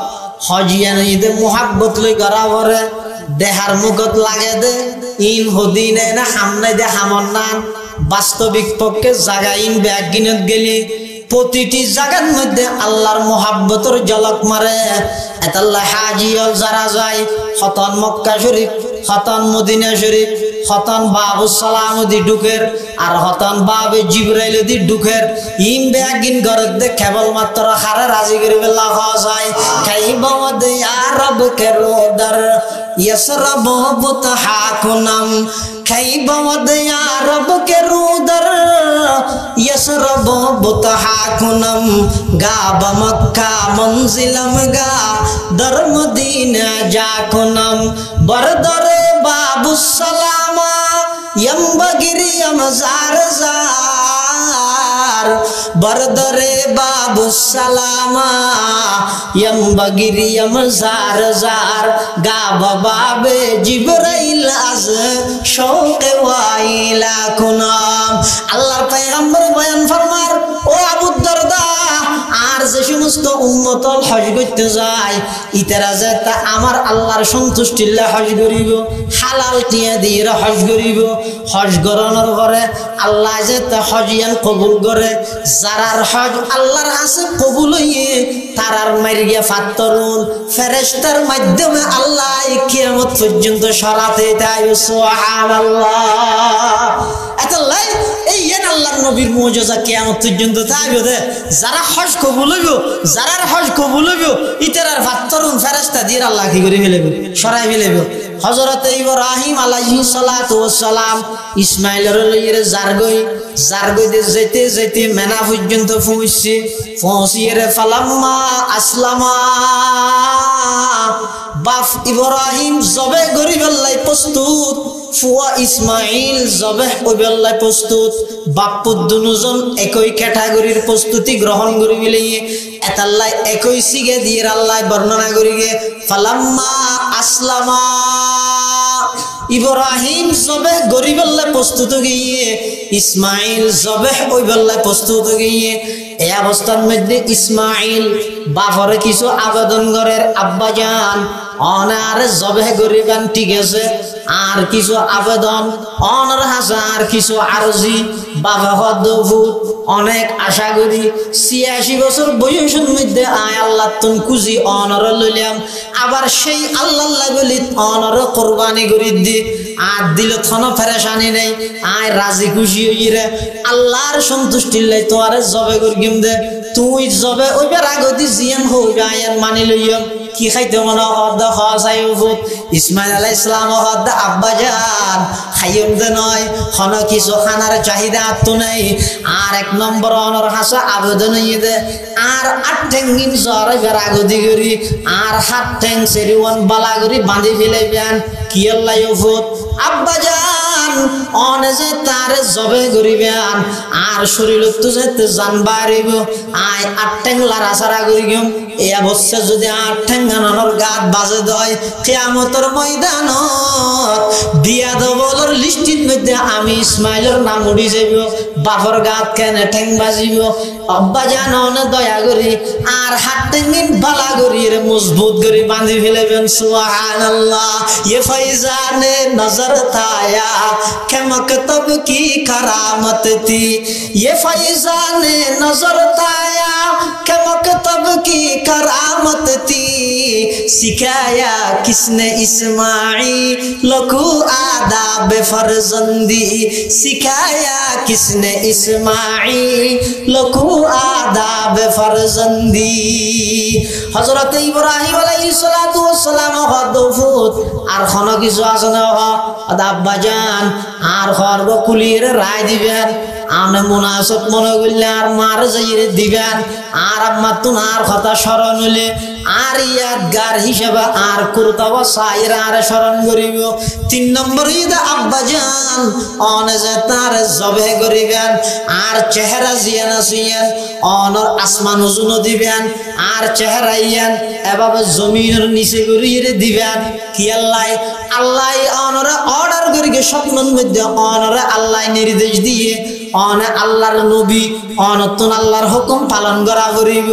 হজিয়ান ঈদে মোহাব্বত লই করা পরে দেহার মুখত লাগে দে ইন হদিনে না সামনে দে হামন্নান বাস্তবিক পক্ষে জায়গা ইন ব্যাগিনত গেলি প্রতিটি জায়গার মধ্যে আল্লাহর মোহাব্বতের ঝলক মারে এতাল্লাহ হাজিয়ল যারা যায় হতন মক্কা শরীফ হতন মদিনা শরীফ হতন বাবুস সালাম দি ঢুকের আর হতন বাবে জিবরাইল দি ঢুকের ইন ব্যাগিন ঘরে দে কেবলমাত্র খারে রাজি করে বেলা খাওয়া যায় খাইবা দে ইয়া রব কে রোদার यसरब बुतहाकुनम खैबा दे या रब के रूदर यसरब बुतहाकुनम गाब मक्का मंजिलम गा दर मदीना जाकुनम बरदरे बाबुस सलामा यमबगिरी यमजार जार बरदरे बाबुस सलामा यमबगिरी यमजार जार गाब बाबे जिब्राइल आज शौक़े वाइला कुनाम अल्लाहर पैगम्बर बयान फरमार ओ আবু দারদা আর যে সমস্ত উম্মতল হজ করতে যায় ইতারা যে তা আমার আল্লাহর সন্তুষ্টির লা হজ করিব হালাল টিয়া দিয়ে হজ করিব হজ করানোর পরে আল্লাহ যে হজিয়ান কবুল করে যারার হজ আল্লাহর কাছে কবুল হইয়ে তারার মারিয়া ফাত্তরুন ফেরেশতার মাধ্যমে আল্লাহ কিয়ামত পর্যন্ত সরাতে দেয় সুবহানাল্লাহ এতলাই এই আল্লাহর নবীর মুজিজা কিয়ামত পর্যন্ত থাকবে যারা হজ কবুল হইব যারার হজ কবুল হইব ইতারার ফাত্তরুন ফেরেশতা দিয়ে আল্লাহ কি করে ফেলবে সরাই ফেলবে হযরত ইব্রাহিম আলাইহিস সালাতু ওয়াস সালাম ইসমাইলের লইরে জারগইতে যেতে যেতে মেনা পর্যন্ত পৌঁছিয়ে ফালাম্মা আসলামা বাপ ইব্রাহিম জবে গরিবেল্লাই প্রস্তুত ফুয়া ইসমাইল জবে কইবেল্লাই প্রস্তুত বাপ্পু দুজন একই ক্যাটাগরির প্রস্তুতি গ্রহণ করি বিলিয়ে এতাল্লাই একই সিগে দিয়ে আল্লাহ বর্ণনা করিগে ফালাম্মা আসলামা ইব্রাহিম জবে গরিবেল্লাই প্রস্তুত গিয়ে ইসমাইল জবে কইবেল্লাই প্রস্তুত গিয়ে এই অবস্থার মধ্যে ইসমাইল বাপরে কিছু আবেদন করের আব্বাজান অনার জবে গরিবান ঠিক আছে আর কিছু আবেদন অনার হাজার কিছু আরজি বাবা হদ্দভূত অনেক আশা করি 86 বছর বয়সের মধ্যে আয় আল্লাহ তুন খুঁজি অনর লইলাম আবার সেই আল্লাহ বলি অনর কোরবানি করি দি আর দিল থন ফেরেশানি নেই আয় রাজি খুশি হইরে আল্লাহর সন্তুষ্টি লাই তোরে জবে করিম দে তুই জবে ওইবার আগতি জিয়ান হইবে আয়ান মানি লইম কি খাইতে মনে হদ খাসাইফুত ইসমাইল আলাইহিস সালাম হদ আব্বাজান খাইম দে নয় হন কিছু খানার চাহিদা তো নাই আর এক নম্বর অনর হাসা আবেদন হইদে আর 8 ঠেঙ্গিন জরে বেরাগদি করি আর 7 ঠেং সেরিওয়ান বালা করি বাঁধি ফেলাইবেন কি আল্লাহ ইফুত আব্বাজান অনে যে তার জবে করিবেন আর শরীরত তো যেতে জান বাড়িব আয় 8 ঠেং লারা সারা করিম এই অবস্থা যদি 8 ঠেং গানর গাত বাজে দয় কিয়ামতের ময়দানত দিয়া দবলর লিস্টির মধ্যে আমি ইসমাইলের নাম উড়ি যাইব বাপর গাত কেন ঠেং বাজিব আব্বাজান অনে দয়া করি আর 8 ঠেঙ্গিন বালা করি রে মজবুত করে বাঁধি ফেলেবেন সুবহানাল্লাহ ये फैजाने नजर ताया के मकतब की करामत थी ये फैजाने नजर ताया के मकतब की करामत थी सिखाया किसने इस्माइल को आदाब फर्जंदी सिखाया किसने इस्माइल को आदाब फर्जंदी हजरत इब्राहिम अलैहिस सलातु वस सलाम हदफुत আর খন কিছু আছে না আব্বাজান আর খরব কুলির রায় দিবেন আমনে মুনাফিক মনে করলে আর মার যাইরে দিবেন আর আম্মা তুনার কথা স্মরণ হইলে আর ইয়াদগার হিসাবে আর কুরতা ওয়া সাইরা আর স্মরণ করিব 3 নম্বর ঈদ আব্বাজান অনে যে তার জবে করিবেন আর চেহারা জিয়ানা সিয়ান অনর আসমান উজুন দিবেন আর চেহারা ইয়ান এভাবে জমিনের নিচে করিয়ে দিবেন কি আল্লাহ অনরা অর্ডার করিকে স্বপ্নের মধ্যে অনরা আল্লাহ নির্দেশ দিয়ে অনে আল্লাহর নবী অনতন আল্লাহর হুকুম পালন করা করিব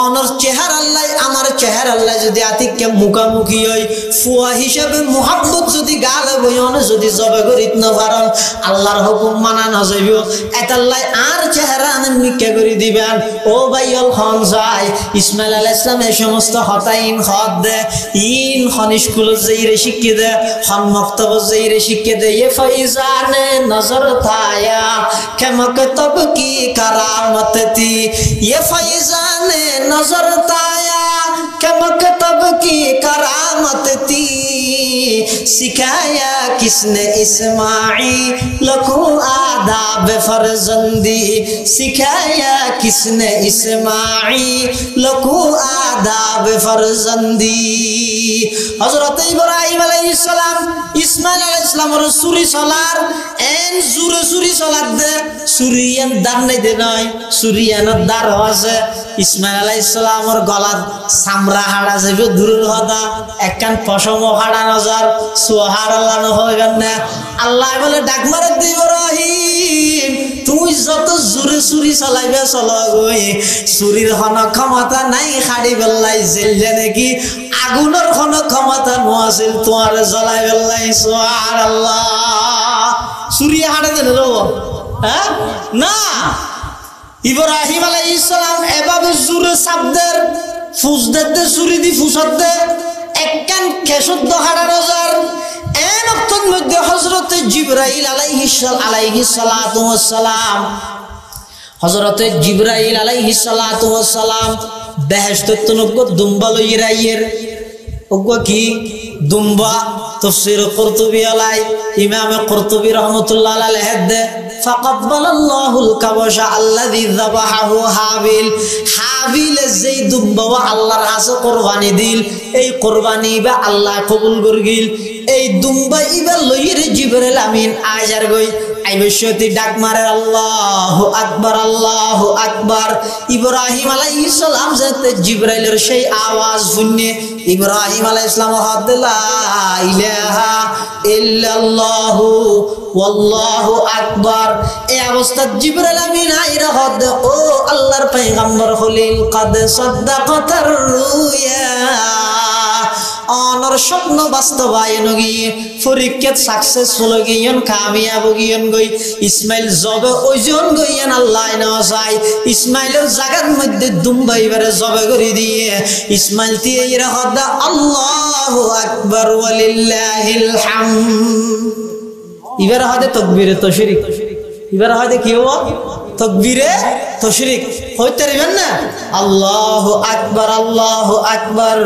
অনর চেহারা আল্লাহ আমার চেহারা আল্লাহ যদি আতিকে মুখামুখি হই ফুয়া হিসাবে মুহাব্বত যদি গালে বই অনে যদি জবে করিত না পারেন আল্লাহর হুকুম মানা না যাইব এতাল্লাহ আর চেহারা আনেন নিকে করে দিবেন ও ভাইল খন যায় ইসমাইল আলাইহিস সালাম এই সমস্ত হতাইন হদ দে ইন খন স্কুল যাইরে শিক্ষা দে খন মক্তব যাইরে শিক্ষা দে ये फैजाने नजर थाया के मकतब की करामत थी ये फैजाने नजर थाया के मकतब की करामत थी सिखाया किसने इस्माइल को आदाब फर्जंदी सिखाया किसने इस्माइल को आदाब फर्जंदी हजरत इब्राहिम अलैहिस सलाम इस्माइल अलैहिस सलाम और सुरी सलार एन जुरे सुरी सलार दे सुरियन दार नहीं दे नय सुरियन दार আছে ইসমাইল আলাইহিস সালামের গলা সামরা হাড়া যাবে দূরের হদা একখান পশম হাড়া নজর সুবহানাল্লাহ ন হইবেন না আল্লাহ বলে ডাক মারে দি ইব্রাহিম তুই যত জোরে সুরি চালাইবে চলা গই সুরির হন ক্ষমতা নাই খাড়ি বেলাই জেললে নাকি আগুনের হন ক্ষমতা নছিল তোমার জ্বলাই বেলাই সুবহানাল্লাহ সুরি হাড়া দেন হ্যাঁ না ইব্রাহিম আলাইহিস সালাম এভাবে জোরে শব্দের ফুসদের চুরি দি ফুসদে একখান খেসুদ্দ হাড়ার হাজার এন অক্তর মধ্যে হযরতে জিবরাইল আলাইহিস সালাতু ওয়াস সালাম হযরতে জিবরাইল আলাইহিস সালাতু ওয়াস সালাম বেহেশত নগর দুম্বা লইরাইয়ের ওগো কি দুম্বা তাফসীর কুরতুবী আলাই ইমাম কুরতুবী রাহমাতুল্লাহ আলাইহি দে ফাকাব্বালাল্লাহুল কাবাশা আল্লাযী যাবাহাহু হাবিল যেই দুম্বা আল্লাহর কাছে কুরবানি দিল এই কুরবানি বা আল্লাহ কবুল করগিল এই দুম্বা ইবা লইরে জিবরাইল আমিন আজার গই আইবশতি ডাক মারে আল্লাহু আকবার ইব্রাহিম আলাইহিস সালাম যাতে জিবরাইলের সেই আওয়াজ শুনে ইব্রাহিম আলাইহিস সালাম লা ইলাহা ইল্লাল্লাহু ওয়াল্লাহু আকবার এই অবস্থা জিবরাইল আমিন আইরা হদ ও আল্লাহর পয়গম্বর খলিল কদ সাদাকাতার রুয়া অনর স্বপ্ন বাস্তবায়ন গিয়ে পরীক্ষাত সাকসেসফুল গিয়ন কামিয়াব গিয়ন গই ইসমাইল জবে ওইজন গইয়ান আল্লাহ নসাই ইসমাইলের জায়গার মধ্যে দুম্বাইবারে জবে করে দিয়ে ইসমাইল দিয়ে ইরাহদা আল্লাহু আকবার ওয়ালিল্লাহিল হামদ ইবার হাতে তাকবীরে তাশরিক ইবার হাতে কি হলো তাকবীরে তাশরিক হইতে পারবেন না আল্লাহু আকবার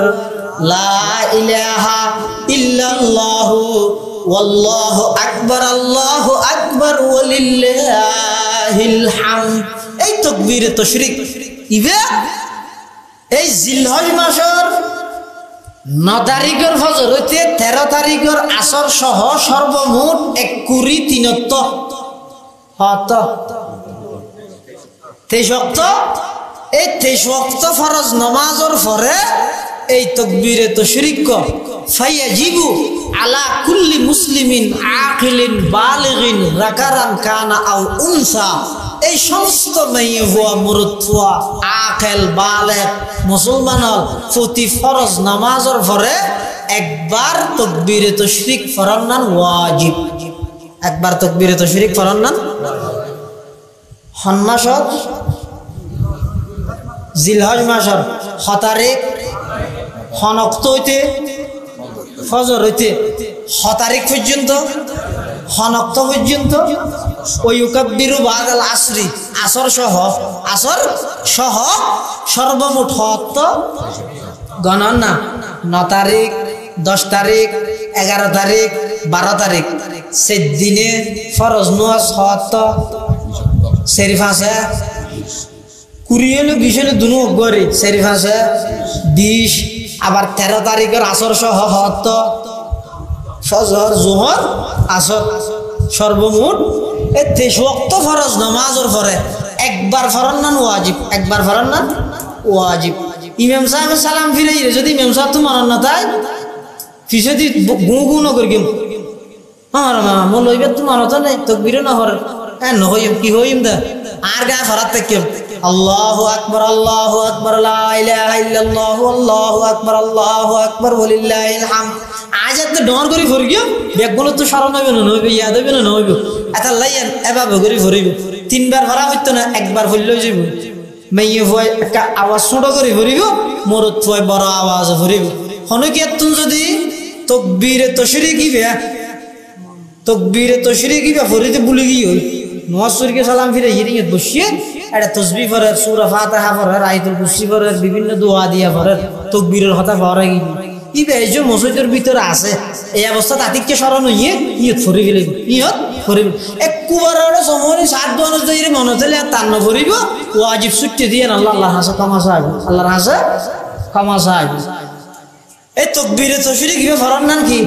লা ইলাহা ইল্লাল্লাহু ওয়াল্লাহু আকবার ওয়ালিল্লাহিল হামদ এই তাকবীরে তাশরিক ইবা এই জিলহজ মাসের 9 তারিখের ফজর হইতে 13 তারিখের আসর সহ সর্বমোট 21 হত 23 ওয়াক্ত এই 23 ওয়াক্ত ফরজ নামাজের পরে এই তাকবীরে তাশরিক ফায়াজিবু আলা কুল্লি মুসলিমিন আকিলিন বালিগিন যাকারান কানা আও উনসা এই সমস্ত মেয়ে হওয়া মুরুদ হওয়া আকিল বালিগ মুসলমানের প্রতি ফরজ নামাজের পরে একবার তাকবীরে তাশরিক ফরমান ওয়াজিব একবার তাকবীরে তাশরিক ফরমান মাসত জিলহজ মাসের 7 তারিখ হনক্ত হইতে ফজর হইতে 6 তারিখ পর্যন্ত হনক্ত পর্যন্ত ওই ইউকাব্বিরু বাদাল আসরি আসর সহ সর্বমোট হত গণনা 9 তারিখ 10 তারিখ 11 তারিখ 12 তারিখ সেই দিনে ফরজ নামাজ হত শরীফ আছে কুরিয়েল বিশেল দুনো গরে শরীফ আছে 20 আবার 13 তারিখের আসর সহ হত ফজর জোহর আসর সর্বমোট 23 ওয়াক্ত ফরজ নামাজের পরে একবার ফরমান ওয়াজিব একবার ফরমান ওয়াজিব ইমাম সাহেব সালাম ফিরাই যদি ইমাম সাহেব তো মানন না তাই ফিসদি গুণ করি কেম আর মা মন লইবে তো মানত নাই তাকবীর না হর নহইম কি হইম দা আর গা ফরাত থেকে আল্লাহু আকবার লা ইলাহা ইল্লাল্লাহু আল্লাহু আকবার ওয়ালিল্লাহিল হামদ আজাত তো ডর করি ফরগিও বেগুলো তো স্মরণ হইবে না হইবে ইয়াদ হইবে না হইবে এটা লাইয়ান এভাবে করি ফরিব তিনবার ভরা হইতো না একবার হইলেই যাইব মাইয়ে হয় একটা আওয়াজ ছোট করে ফরিব মরদ হয় বড় আওয়াজ ফরিব হনকি তুই যদি তাকবীরে তাশরিক ফরিতে ভুলে গিয়ে নওয়াজকে সালাম ফিরে হিরিয়ে বসিয়ে একটা তসবিহ পড়ে সূরা ফাতিহা পড়ে আয়াতুল কুরসি পড়ে বিভিন্ন দোয়া দিয়া পড়ে তাকবীরের কথা পড়ে ইবে এই যে মসজিদের ভিতরে আছে এই অবস্থা তাতিককে স্মরণ হইয়ে ইয়ত ফরি গেলে ইয়ত ফরিব একবার সময় 7 দোয়া নজরে মনে হলে তার ন ফরিব ওয়াজিব ছুটি দিয়ে আল্লাহ হাসা কামাসা আল্লাহর হাসা কামাসা এই তাকবীরে তাশরিক কি ফরমান নাম কি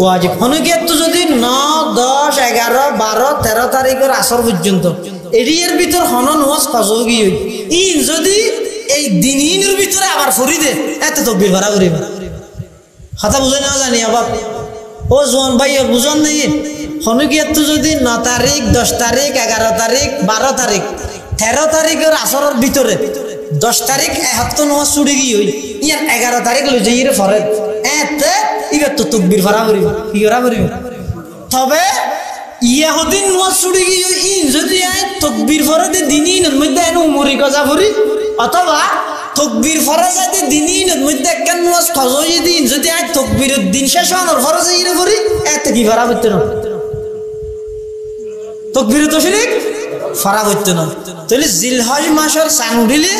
ওয়াজিব হনকি তো যদি 9 10 11 12 13 তারিখের আসর পর্যন্ত এরিয়ার ভিতর হনন ওয়াজ কাজগি ই যদি এই দিনের ভিতরে আবার ফরি দে এত তাকবীর ভরা করিব কথা বুঝে না জানি আবার ও জোয়ান ভাই বুঝন নেই হনকি তো যদি 9 তারিখ 10 তারিখ 11 তারিখ 12 তারিখ 13 তারিখের আসরের ভিতরে 10 তারিখ এত নামাজ ছুড়ে গিয়ে ইয়ার 11 তারিখ লই যাইরে ফরজ এতে ইবে তো তাকবীর ভরা করিব কি করা করিব তবে ইয়াহুদিন ওয়াজ ছুড়ি গিয়ে ইন যদি আয় তকবীর ফরদে দিনিনের মধ্যে এনে উমরি গজা ফুরি অথবা তকবীর ফরজাতে দিনিনের মধ্যে কেন ওয়াজ ফজই দিন যদি আয় তকবীরের দিন শেষ হওয়ার ফরজে ইরে ফুরি এত কি ফারা হইতো না তকবীর তো শিরিক ফারা হইতো না তাহলে জিলহজ মাসের সান উঠিলে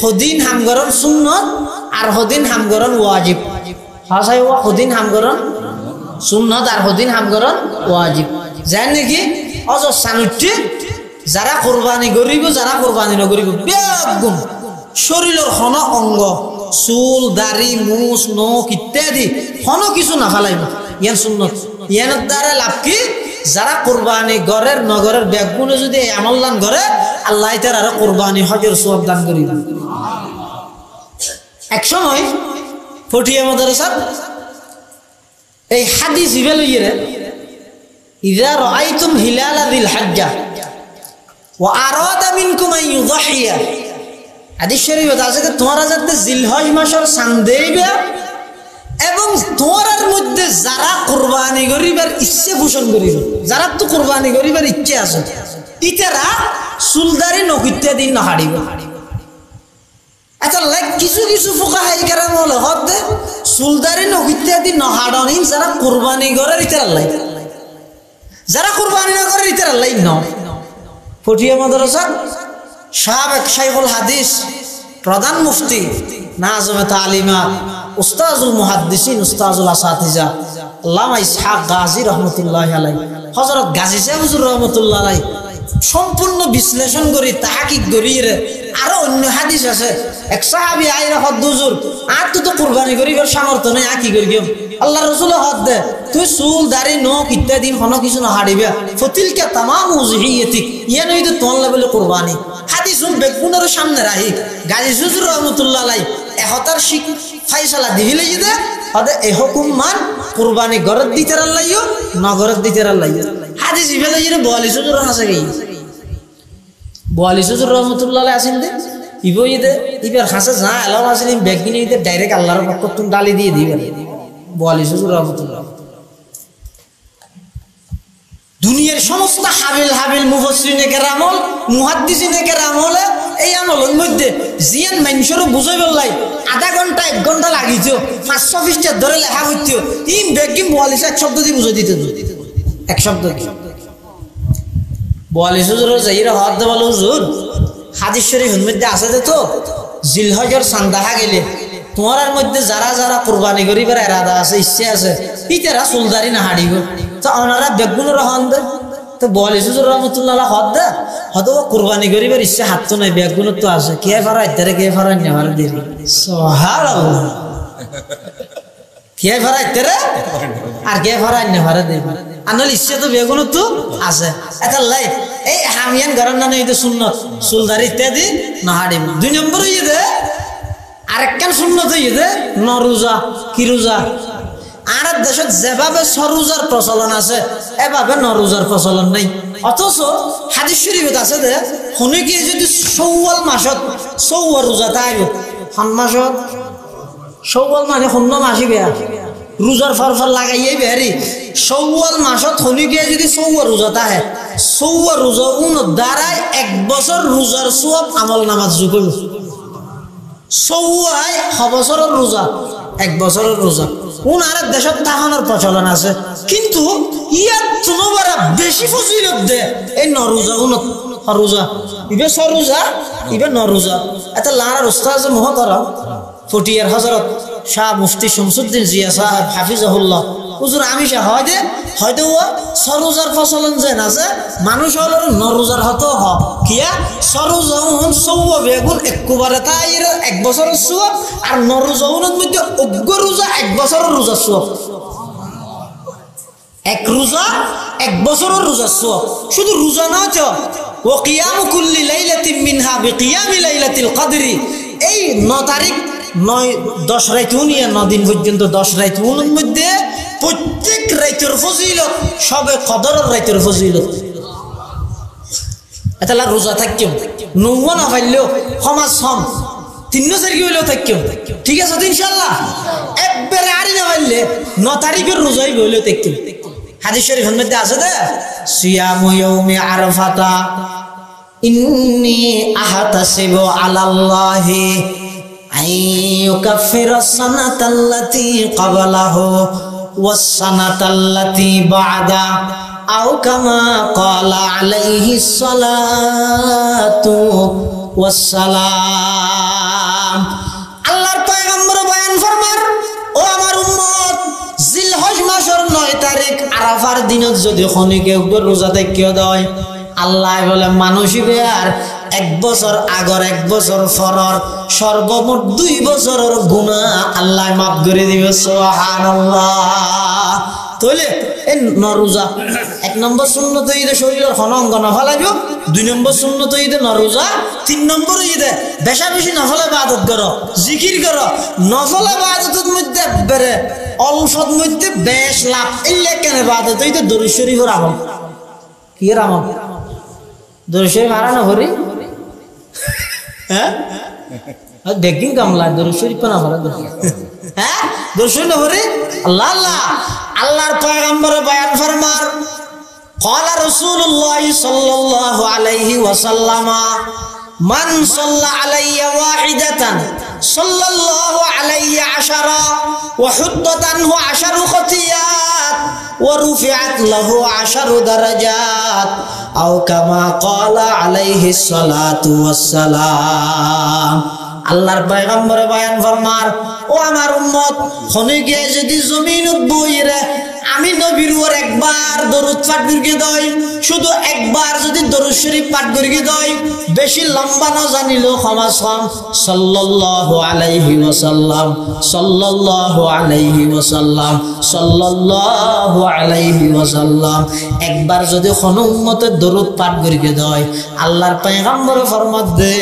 হদিন হামগরন সুন্নত আর হদিন হামগরন ওয়াজিব হাসাই ওয়া হদিন হামগরন সুন্নত আর হদিন হামগরন ওয়াজিব জান নাকি অজ সানুটি যারা কুরবানি করিব যারা কুরবানি নকরিব বেগুন শরীরের হন অঙ্গ চুল দাড়ি মুছ নখ ইত্যাদি হন কিছু না ফেলাইব ইয়ান সুন্নত ইয়ানের দ্বারা লাভ কি যারা কুরবানি গরের নগরের বেগুনে যদি আমল দান করে আল্লাহ তাআলা আর কুরবানি হজের সওয়াব দান করিব এক সময় ফটিয়া মাদ্রাসা এই হাদিস ইবেলইরে ইযা রাআইতুম হিলালা যিল হজ্জা ওয়া আরাদা মিনকুম আন ইউযহিয়া হাদিস শরীফে আছে যে তোমরা যাতে জিলহজ মাসের চাঁদ দেইবে এবং তোমার মধ্যে যারা কুরবানি করিবার ইচ্ছে পোষণ করিবে যারা তো কুরবানি করিবার ইচ্ছে আছে ইতারা সুলদারি নকিত্যা দিন না হারিবে আচ্ছা লাইক কিছু কিছু ফুকাহা ইকরাম হলো হদে সুলদারি নকিত্যা দিন না হাডনি যারা কুরবানি করে ইতারা লাই যারা কুরবানি না করে ইতারা লাই না ফটিয়া মাদ্রাসা সাবেক শাইখুল হাদিস প্রধান মুফতি নাজমে তালিমা উস্তাজুল মুহাদ্দিসিন উস্তাজুল আসাতিজা আল্লামা ইসহাক গাজী রাহমাতুল্লাহি আলাইহি হযরত গাজী সাহেব হুজুর রাহমাতুল্লাহি আলাইহি সম্পূর্ণ বিশ্লেষণ করি তাহকিক করি আরো অন্য হাদিস আছে এক সাহাবী আইরা হদ হুজুর আর তো কুরবানি করিবার সামর্থ্য নাই কি করি আল্লাহর রাসূল হদ দে তুই চুল দাড়ি নখ ইত্যাদি হন কিছু না হারিবে ফতিলকা তামাম উজহিয়াতিক ইয়ানি তো তোন লেভেলে কুরবানি হাদিসুল বেগুনের সামনে রাহি গাজী হুজুর রাহমাতুল্লাহি আলাইহি এহতার শিক ফায়সালা দিলে যে হদে এ হুকুম মান কুরবানি গরত দিতে আল্লাহইও নগরত দিতে আল্লাহইও হাদিস ইবেলে যে 42 হুজুর আছে কি 42 হুজুর রাহমাতুল্লাহি আলাইহি আছেন দে ইবইদে ইবার হাসা যা আলাম আসেন বেগিনিতে ডাইরেক্ট আল্লাহর পক্ষ তুমি ডালি দিয়ে দিবেন 42 হুজুর রাহমাতুল্লাহি দুনিয়ার সমস্ত হাবিল মুফাসসিরিনে কেরামল মুহাদ্দিসিনে কেরামল এই আমলের মধ্যে জিয়ান মানুষের বুঝাইবার লাই আধা ঘন্টা 1 ঘন্টা লাগিছো 500 পৃষ্ঠা ধরে লেখা হইতো ইন বেগিম 42 এক শব্দ দিয়ে বুঝাই দিতে এক শব্দ কি 42 হুজুর যাইরা হদ দেওয়াল হুজুর হাদিস শরীফের মধ্যে আছে তো জিলহজের চাঁদাহা গেলে তোমার মধ্যে যারা যারা কুরবানি করিবার ইরাদা আছে ইচ্ছে আছে ইতারা সুলদারি না হাড়িব তো ওনারা বেগুনের হন দে তো 42 হুজুর রাহমাতুল্লাহি হদ দে হয়তো কুরবানি করিবার ইচ্ছে হাত তো নাই বেগুনের তো আছে কে ফারা ইতারে কে ফারা না ফারা দিবি সুবহানাল্লাহ কে ফারা ইতারে আর কে ফারা না ফারা দিবি আনল ইচ্ছে তো বেগুনের তো আছে এটা লাই এই হামিয়ান গরম না এই তো সুন্নাত সুলদারি ইত্যাদি না হাড়িব দুই নম্বর ইদে আরেকখান সুন্নত ইদে নরোজা কি রোজা আর দেশত যেভাবে সরোজার প্রচলন আছে এভাবে নরোজার প্রচলন নাই অথচ হাদিস শরীফত আছে যে শুনি কি যদি শাওয়াল মাসত শাওয়াল রোজা তাইব কোন মাসত শাওয়াল মানে শূন্য মাসি বেয়া রোজার ফরফর লাগাইয়ে বেহারি শাওয়াল মাসত শুনি কি যদি শাওয়াল রোজা তাহে শাওয়াল রোজা উন দ্বারাই 1 বছর রোজার সওয়াব আমল নামাজ যোগ শাওয়াল বছরের রোজা 1 বছরের রোজা কোন আরেক দেশত তাহানোর প্রচলন আছে কিন্তু ইয়াত তোমারা বেশি ফজিলত দে এই নরোজা উনত রোজা ইবে সরোজা ইবে নরোজা এটা লারার উস্তাদ মুহতারাম ফটিয়ার হযরত শাহ মুফতি শামসুদ্দিন জিয়া সাহেব হাফিজাহুল্লাহ হুজুর আমি সে হয়তো সরোজার প্রচলন যে আছে মানুষ হল নরোজার হতো হ কিয়া সরোজা উন সওয়া বেগুন একবারে তাইর 1 বছরের সওয়াব আর নরোজা উনের মধ্যে অগ্র রোজা 1 বছরের রোজা সওয়াব এক রোজা 1 বছরের রোজা সওয়াব শুধু রোজা না তো ওয়া কিয়ামু কুল্লি লাইলাতিন মিনহা বিকিয়ামি লাইলাতিল কদরি এই 9 তারিখ 10 রাত নিয়ে 9 দিন পর্যন্ত 10 রাত উনের মধ্যে প্রত্যেক রাতের ফজিলত সবে কদরের রাতের ফজিলত এটা লা রোজা থাকিম নওয়া না পাইলেও সমাজ সম 3 তারিখ হইলেও থাকিম ঠিক আছে ইনশাআল্লাহ একবারে আরি না পাইলে 9 তারিখের রোজাই হইলেও থাকিম হাদিস শরীফের মধ্যে আছে দে সিয়ামু ইয়াউমি আরাফাতা ইন্নী আহতাসিবু আলাল্লাহি আইয়ুকাফিরাস সানাতাল্লাতী ক্বাবলাহু ওয়াস সানাতাল্লাতী বা'দা আও কামা ক্বালা আলাইহিস সালাতু ওয়াস সালাম। আল্লাহর পয়গম্বর বয়ান ফরমান, ও আমার উম্মত, জিলহজ মাসের 9 তারিখ আরাফার দিনত যদি খনিকে উপর রোজা দেখিয়ে দেয়, আল্লাহ বলে মানুষই আর 1 বছর আগর 1 বছর পরর সর্বমোট 2 বছরের গুনাহ আল্লাহ মাফ করে দিবে। সুবহানাল্লাহ। তাহলে এই নরোজা 1 নম্বর সুন্নত ঈদে শরীরের অঙ্গ নফল আইব, 2 নম্বর সুন্নত ঈদে নরোজা, 3 নম্বর ঈদে বেশা বেশি নফল ইবাদত করো, জিকির করো। নফল ইবাদতের মধ্যে বেরে অলসদ মধ্যে বেশ লাভ। ইল্লা কেন ইবাদত হইতে দরুদ শরীফের আমল। কি এর আমল? দরুদ শরীফ হারানো হরি হ্যাঁ দেখিন কামলা দরুদ শরীফ না হরা হ্যাঁ দরুদ শরীফ হরি আল্লাহ আল্লাহ। আল্লাহর পয়গম্বর বয়ান ফরমার, ক্বালা রাসূলুল্লাহ সাল্লাল্লাহু আলাইহি ওয়াসাল্লাম মান সাল্লা আলাইয়া ওয়াহিদাতান সাল্লাল্লাহু আলাইহি আশারা ওয়া হুদ্দাত আনহু আশারু খতিয়াত ওয়া রুফিআত লাহু আশারু দারাজাত আও কামা ক্বালা আলাইহিস সালাতু ওয়াস সালাম। আল্লাহর পয়গম্বর বয়ান ফরমার, ও আমার উম্মত, খনিকে যদি জমিনত বইরে আমি নবীর উপর একবার দরুদ পাঠ করিয়ে দেই, শুধু একবার যদি দরুদ শরীফ পাঠ করিয়ে দেই, বেশি লম্বা না জানিলেও ক্ষমা চাম, সাল্লাল্লাহু আলাইহি ওয়াসাল্লাম সাল্লাল্লাহু আলাইহি ওয়াসাল্লাম সাল্লাল্লাহু আলাইহি ওয়াসাল্লাম একবার যদি কোন উম্মতের দরুদ পাঠ করিয়ে দেয়, আল্লাহর পয়গম্বর ফরমাত দে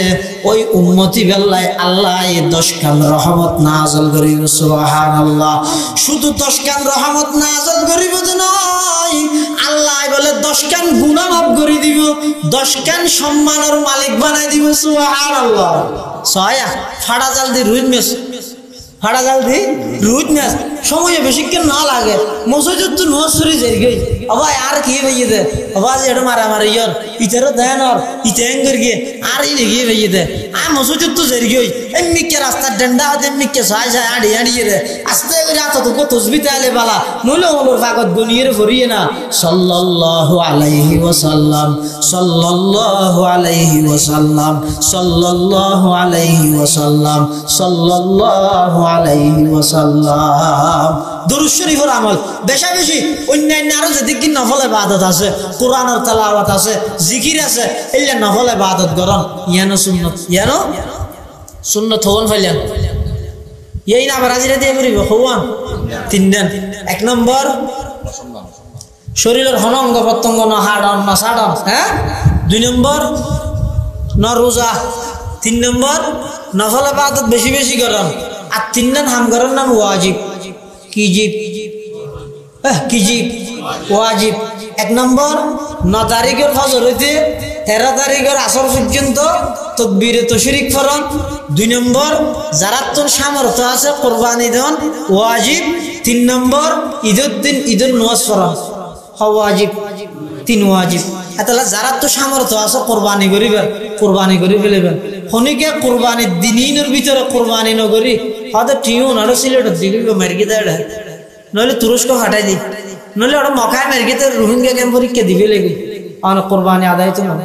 ওই উম্মতি বেলায় আল্লাহ 10 কান রহমত নাযিল করিবে। সুবহানাল্লাহ। শুধু 10 কান রহমত নাযিল করিব নয়, আল্লাহ বলে 10 কান গুনাহ মাফ করে দিব, 10 কান সম্মানের মালিক বানাই দিব। সুবহানাল্লাহ। সয়া ফাড়া জাল দি রুই মেস, ফাড়া জাল দি রুই মেস সময় বেশিক্ষণ না লাগে। মসজিদ তো নসরি যাই গই আবার আর কি ভাইয়ে দে আবার এটা মারা মারা ইয়ার ইতারও দেন আর ইতেন করিয়ে আর ই লেগে ভাইয়ে দে আ মসজিদ তো যাই গই এমনি কে রাস্তা ডন্ডা হাতে এমনি কে সাই সাই আড়ি আড়ি রে আস্তে করে আতো তো তসবিহ আলে বালা নইলে ওলর ফাগত গনিয়ে ভরিয়ে না। সাল্লাল্লাহু আলাইহি ওয়াসাল্লাম সাল্লাল্লাহু আলাইহি ওয়াসাল্লাম সাল্লাল্লাহু আলাইহি ওয়াসাল্লাম সাল্লাল্লাহু আলাইহি ওয়াসাল্লাম। দরুদ শরীফের আমল বেশা বেশি অন্যান্য আরো যেদিকে নফল ইবাদত আছে, কোরআনের তেলাওয়াত আছে, জিকির আছে, এগুলা নফল ইবাদত করন। ইয়ানো সুন্নত, ইয়ানো সুন্নত হওয়ান ফাইলেন এই না আবার হাজিরা দিয়ে করিব হওয়ান 3 দিন। 1 নম্বর শরীরের হন অঙ্গ প্রত্যঙ্গ ন হাড়ন ন সাড়ন, হ্যাঁ। 2 নম্বর ন রোজা, 3 নম্বর নফল ইবাদত বেশি বেশি করন। আর 3 দিন হাম করার নাম ওয়াজিব। কি জিব? কি জিব? ওয়াজিব। 1 নম্বর 9 তারিখের ফজর হইতে 13 তারিখের আসর পর্যন্ত তাকবীরে তাশরিক ফরন। 2 নম্বর যারা তোর সামর্থ্য আছে কুরবানি দেন ওয়াজিব। 3 নম্বর ঈদের দিন ঈদের নামাজ পড়া ওয়াজিব। 3 ওয়াজিব। তাহলে যারা তো সামর্থ্য আছে কুরবানি করিবেন, কুরবানি করে ফেলবেন। খনিকে কুরবানির দিনের ভিতরে কুরবানি নগরি হয়তো টিউন আর সিলেটের দিকে মার্কি দেয়, নইলে তুরস্ক হাঁটাই দি, নইলে ওরা মকায় মার্কিতে রোহিঙ্গা ক্যাম্প পরীক্ষা দিবে লেগে আমার কোরবানি আদায় তো নয়।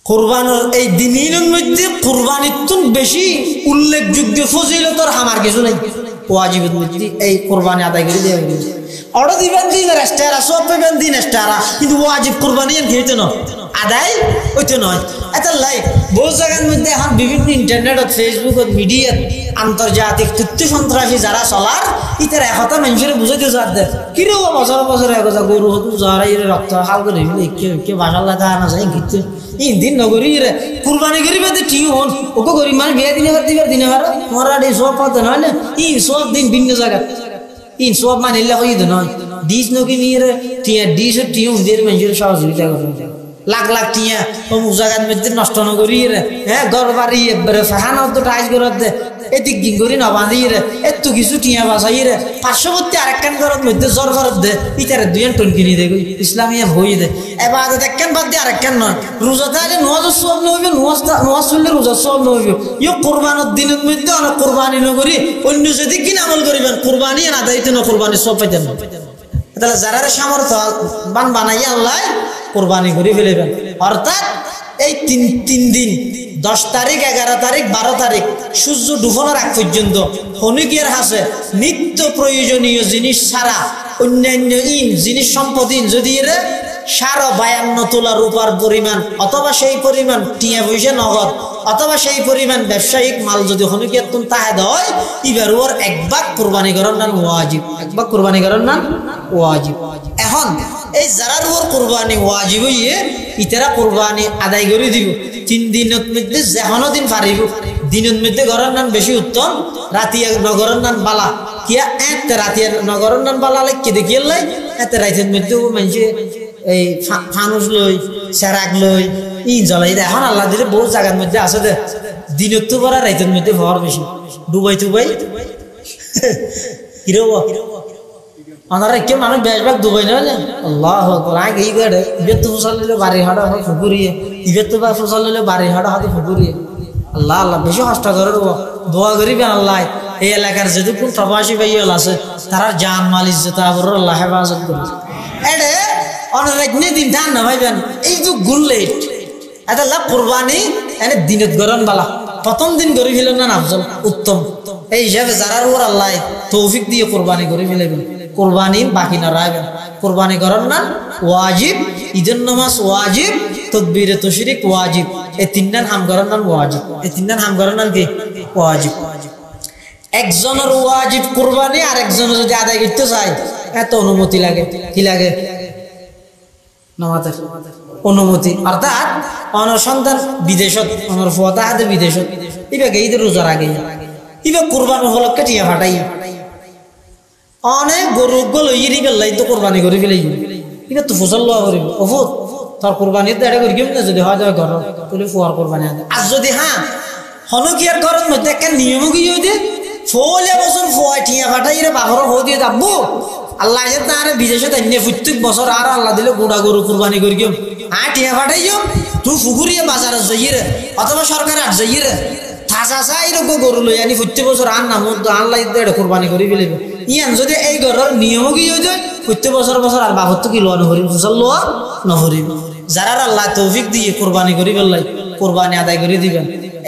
কোরবানের এই দিনের মধ্যে কোরবানির তো বেশি উল্লেখযোগ্য ফজিলতর আমার কিছু নেই। ওয়াজিবের মধ্যে এই কোরবানি আদায় করে দেওয়া গেছে। অর্ডার দিবেন দিন রেস্টারা সব পেবেন দিন রেস্টারা, কিন্তু ওয়াজিব কোরবানি আর খেতে না আদায় হইতে নয়। এটা লাইক বহু জায়গার মধ্যে এখন বিভিন্ন ইন্টারনেটত ফেসবুকত মিডিয়াত আন্তর্জাতিক তথ্য সন্ত্রাসী যারা চলার ইতার একতা মানুষের বুঝাইতে যার দে কিরে বছর বছর একজা গরু হতো যারা ইরে রক্ত হাল করে কে বাসার লাগা না যায় ঘিরতে দিন নগরী রে কুরবানি করিবে ঠিক হন ওকে গরিব মানে বিয়ে দিনে বার তোমার সব পথ নয় না ই সব দিন ভিন্ন জায়গা ইন সব মানিলে হই নয় ডিস নকি নিয়ে রে টিয়া ডিস টিউ দের মানুষের সহযোগিতা করে লাখ লাখ টিয়া ও জায়গার মধ্যে নষ্ট নগরী রে হ্যাঁ ঘর বাড়ি একবারে ফাহানো তো টাইজ করে দে এদিক গিঙ্গরি না বাঁধিয়ে রে এত কিছু টিয়া বাসাই রে পার্শ্ববর্তী আরেকখান ঘরের মধ্যে জ্বর ঘরত দে ইতারে দুইজন টন কিনি দে ইসলামিয়া হই দে এবার একখান বাদ দিয়ে আরেকখান নয় রোজা তাহলে নোয়াজের সব নইবে নোয়াজ চললে রোজার সব নইবে ইয়ে কোরবানের দিনের মধ্যে অনেক কোরবানি নকরি অন্য যদি কিন আমল করিবেন কোরবানি না দায়িত্ব না কোরবানি সব পাইতেন না তাহলে যারা সামর্থ্য বানাইয়া আল্লাহ কোরবানি করে ফেলেবেন অর্থাৎ এই তিন দিন 10 তারিখ 11 তারিখ 12 তারিখ সূর্য ডুবানোর আগ পর্যন্ত হনুকের হাসে নিত্য প্রয়োজনীয় জিনিস ছাড়া অন্যান্য জিনিস সম্পদ যদি এর 52 তোলা রূপার পরিমাণ অথবা সেই পরিমাণ টিয়া পয়সা নগদ অথবা সেই পরিমাণ ব্যবসায়িক মাল যদি হনুকের তুন তাহে দেয় এবার ওর এক ভাগ কোরবানি করার নাম ওয়াজিব এক ভাগ কোরবানি করার নাম ওয়াজিব এখন এই যারার ওর কোরবানি ওয়াজিব হইয়ে ইতারা কোরবানি আদায় করে দিব 3 দিনের মধ্যে যেকোনো দিন পারিব দিনের মধ্যে ঘরের নাম বেশি উত্তম রাতিয়া নগরের নাম বালা কিয়া এত রাতিয়া নগরের নাম বালা লাগে দেখিয়ে লাই এত রাতের মধ্যে মানুষে এই ফানুস লই সেরাক লই জ্বলাই দেয় এখন আল্লাহ দিলে বহু জায়গার মধ্যে আছে দে দিনের তো পড়া রাতের মধ্যে হওয়ার বেশি ডুবাই কিরব ওনারা কেউ মানুষ বেশভাগ দুবাই না আল্লাহ আগে এই গাড়ে ইবের তো ফসল নিলে বাড়ি হাঁটা হয় ফুকুরিয়ে ইবের তো ফসল নিলে বাড়ি হাঁটা হাতে ফুকুরিয়ে আল্লাহ আল্লাহ বেশি কষ্ট করে দোয়া করিবেন আল্লাহ এই এলাকার যেটুকু প্রবাসী ভাইয়াল আছে তারা জান মাল ইজ্জত আবরুর আল্লাহ হেফাজত করেছে এডে অনেক দিন ধান না ভাইবেন এই তো গুল্লেট এটা লাভ কোরবানি এনে দিনত গরম বালা প্রথম দিন গড়ি ফেলেন না আফজল উত্তম এই হিসাবে যারার উপর আল্লাহ তৌফিক দিয়ে কোরবানি করে ফেলেবেন কোরবানি বাকি না রাখবেন কোরবানি করার না ওয়াজিব ঈদের নামাজ ওয়াজিব তাকবীরে তাশরিক ওয়াজিব এই তিনটার হাম করার নাম ওয়াজিব এই তিনটার হাম করার নাম কি ওয়াজিব একজনের ওয়াজিব কোরবানি আর একজনের যদি আদায় করতে চায় এত অনুমতি লাগে কি লাগে নামাজের অনুমতি অর্থাৎ অনর সন্তান বিদেশত অনর ফুয়াতা হাতে বিদেশত ইবাকে ঈদের রোজার আগে ইবা কোরবানি উপলক্ষে টিয়া ফাটাই অনেক গরু গলো ইরি বেলাই তো কোরবানি করে ফেলাই এটা তো ফসল লওয়া করিব অফুত তোর কোরবানির তো এটা করি কেমন যদি হয় যায় ঘর তুলে ফুয়ার কোরবানি আনে আর যদি হ্যাঁ হনকিয়ার ঘরের মধ্যে একটা নিয়ম কি হইতে ফলে বছর ফুয়া টিয়া ফাটাই রে বাঘর হো দিয়ে যাবো আল্লাহ তার বিদেশে তাইনে প্রত্যেক বছর আর আল্লাহ দিলে গোড়া গরু কোরবানি করি কেউ টিয়া ফাটাইও তুই ফুকুরিয়ে বাজারে যাইয়ে রে অথবা সরকার আর যাইয়ে রে থাসা চাই রকম গরু লই আনি প্রত্যেক বছর আর নাম আল্লাহ এটা কোরবানি করে ফেলিব ইয়ান যদি এই ঘরের নিয়ম কি হয়ে যায় প্রত্যেক বছর বছর আর বাবর তো কি লোয়া নহরিব ফসল লোয়া নহরিব যারা আল্লাহ তৌফিক দিয়ে কোরবানি করি ফেললাই কোরবানি আদায় করে দিবেন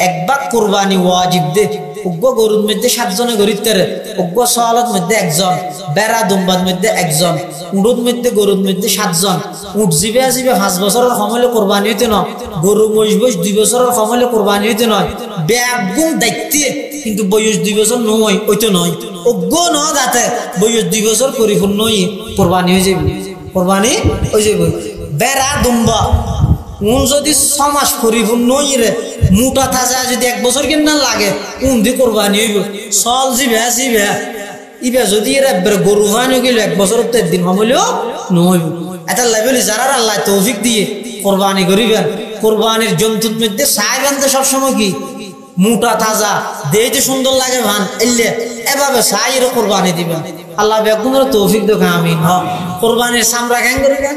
এক ভাগ কোরবানি ওয়াজিব দে উগ্র গরুর মধ্যে 7 জনে গরিবতারে উগ্র সওয়ালত মধ্যে একজন বেড়া দুম্বার মধ্যে একজন উড়ুর মধ্যে গরুর মধ্যে 7 জন উট জিবে 5 বছরের সময় কোরবানি হইতে নয় গরু মহিষ 2 বছরের সময় কোরবানি হইতে নয় ব্যাগুম দায়িত্বে কিন্তু বয়স 2 বছর নয় ওইতো নয় উগ্র ন যাতে বয়স 2 বছর পরিপূর্ণ হয়ে কোরবানি হয়ে যাবে কোরবানি হয়ে যাবে বেড়া দুম্বা যদি 6 মাস পরিপূর্ণ হইরে মোটা থাজা যদি 1 বছর কিনা লাগে দি কোরবানি হইব চল জিবে ইবে যদি এরা গরু হানি গেল 1 বছর 3 দিন সমলেও নহইব এটা লেভেল যারা আল্লাহ তৌফিক দিয়ে কোরবানি করিবেন কোরবানির জন্তুর মধ্যে চাইবেন তো সবসময় কি মোটা তাজা দেখতে সুন্দর লাগে ভান এলে এভাবে চাইরে কোরবানি দিবেন আল্লাহ বেগুনের তৌফিক দেখে আমিন কোরবানির সামরা কেন করিবেন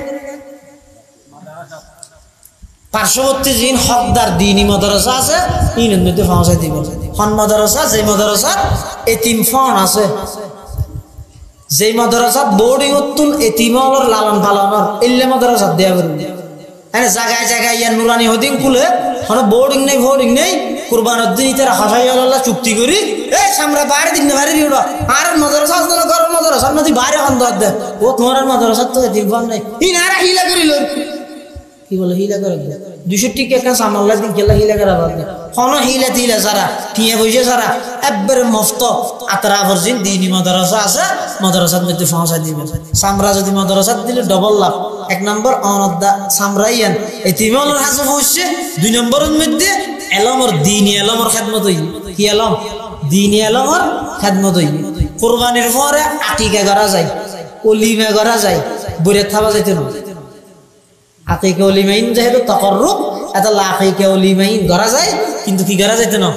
পার্শ্ববর্তী যিনি হকদার দিনী মাদ্রাসা আছে ইনের মধ্যে পৌঁছাই দিব হন মাদ্রাসা যে মাদ্রাসা এতিম ফন আছে যে মাদ্রাসা বোর্ডিং উত্তুন এতিমর লালন পালনের এলে মাদ্রাসা দেয়া করবে হ্যাঁ জায়গায় জায়গায় ইয়ার নুরানি হদিন খুলে হন বোর্ডিং নেই কুরবানের দিন তারা হাসাই আল্লাহ চুক্তি করি এই সামরা বাইরে দিন বাইরে দিও আর মাদ্রাসা আছে না ঘরের মাদ্রাসা নদী বাইরে হন দে ও তোমার মাদ্রাসা তো এতিম ফন নাই ইনারা হিলা করিল কি বলে হিলা করে 200 টাকা কাজ আমল্লা দিন গেলা হিলা করা বাদ কোন হিলা দিলা সারা টিয়া বইছে সারা একবারে মুফত আতরাফর জিন দিনী মাদ্রাসা আছে মাদ্রাসার মধ্যে পৌঁছা দিবেন সামরা যদি মাদ্রাসা দিলে ডবল লাভ 1 নম্বর অনদা সামরাইয়ান এতিমলের হাসে পৌঁছছে 2 নম্বরের মধ্যে এলমর দিনী এলমর খিদমত হই কি এলম দিনী এলমর খিদমত হই কুরবানির পরে আকিকা করা যায় ওলিমা করা যায় বইরে থাবা যাইতে না আকিকা ওলিমাইন যেহেতু তাকাররুব এটা আকিকা ওলিমাইন করা যায় কিন্তু কি করা যাইতে না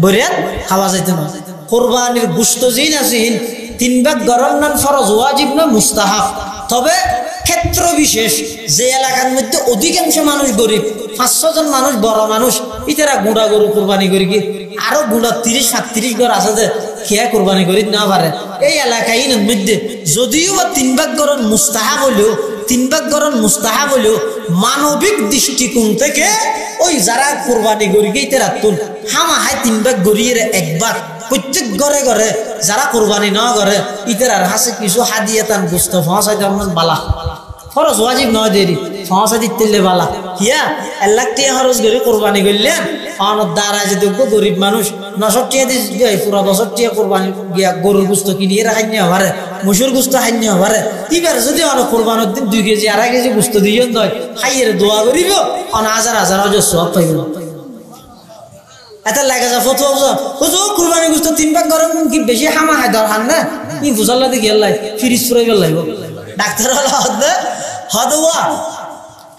বরিয়াত খাওয়া যাইতো না কুরবানির গোশত জিন আছেন 3 ভাগ গরম নান ফরজ ওয়াজিব না মুস্তাহাব তবে ক্ষেত্র বিশেষ যে এলাকার মধ্যে অধিকাংশ মানুষ গরিব 500 জন মানুষ বড় মানুষ ইতারা গুড়া গরু কুরবানি করি কি আরো গুড়া 30-37 ঘর আছে যে খেয়া কুরবানি করি না পারে এই এলাকায় মধ্যে যদিও বা 3 ভাগ গরম মুস্তাহাব হলেও 3 ভাগ গরম মুস্তাহাব হলেও মানবিক দৃষ্টিকোণ থেকে ওই যারা কুরবানি করি কি ইতারা তুল হামা হাই 3 ভাগ গরিয়ের একবার প্রত্যেক ঘরে ঘরে যারা কুরবানি না করে ইতার হাসে কিছু হাদিয়াতান গোশত ফসাই দেন বালা ফরজ ওয়াজিব নয় দেরি ফসা দিতে বালা কিয়া 1 লাখ টাকা খরচ করে কুরবানি করলেন অনর দ্বারা যে যোগ্য গরিব মানুষ 900 টাকা দিয়ে পুরো বছর টাকা কুরবানি গিয়া গরুর গোশত কিনিয়ে রাখাই না পারে মুসুর গোশত খাই না পারে এবার যদি অন কুরবানির দিন 2 কেজি 2.5 কেজি গোশত দিয়েন দয় খাইয়ের দোয়া করিব অন হাজার হাজার সওয়াব পাইব এটা লাগা যা ফটো বুঝো কুরবানি গোশত 3 ভাগ গরম কি বেশি হামা হয় দরকার না ই বুঝাল্লা দেখি আল্লাহ ফ্রিজ ফুরাইবে লাগবে ডাক্তার হলো হদওয়া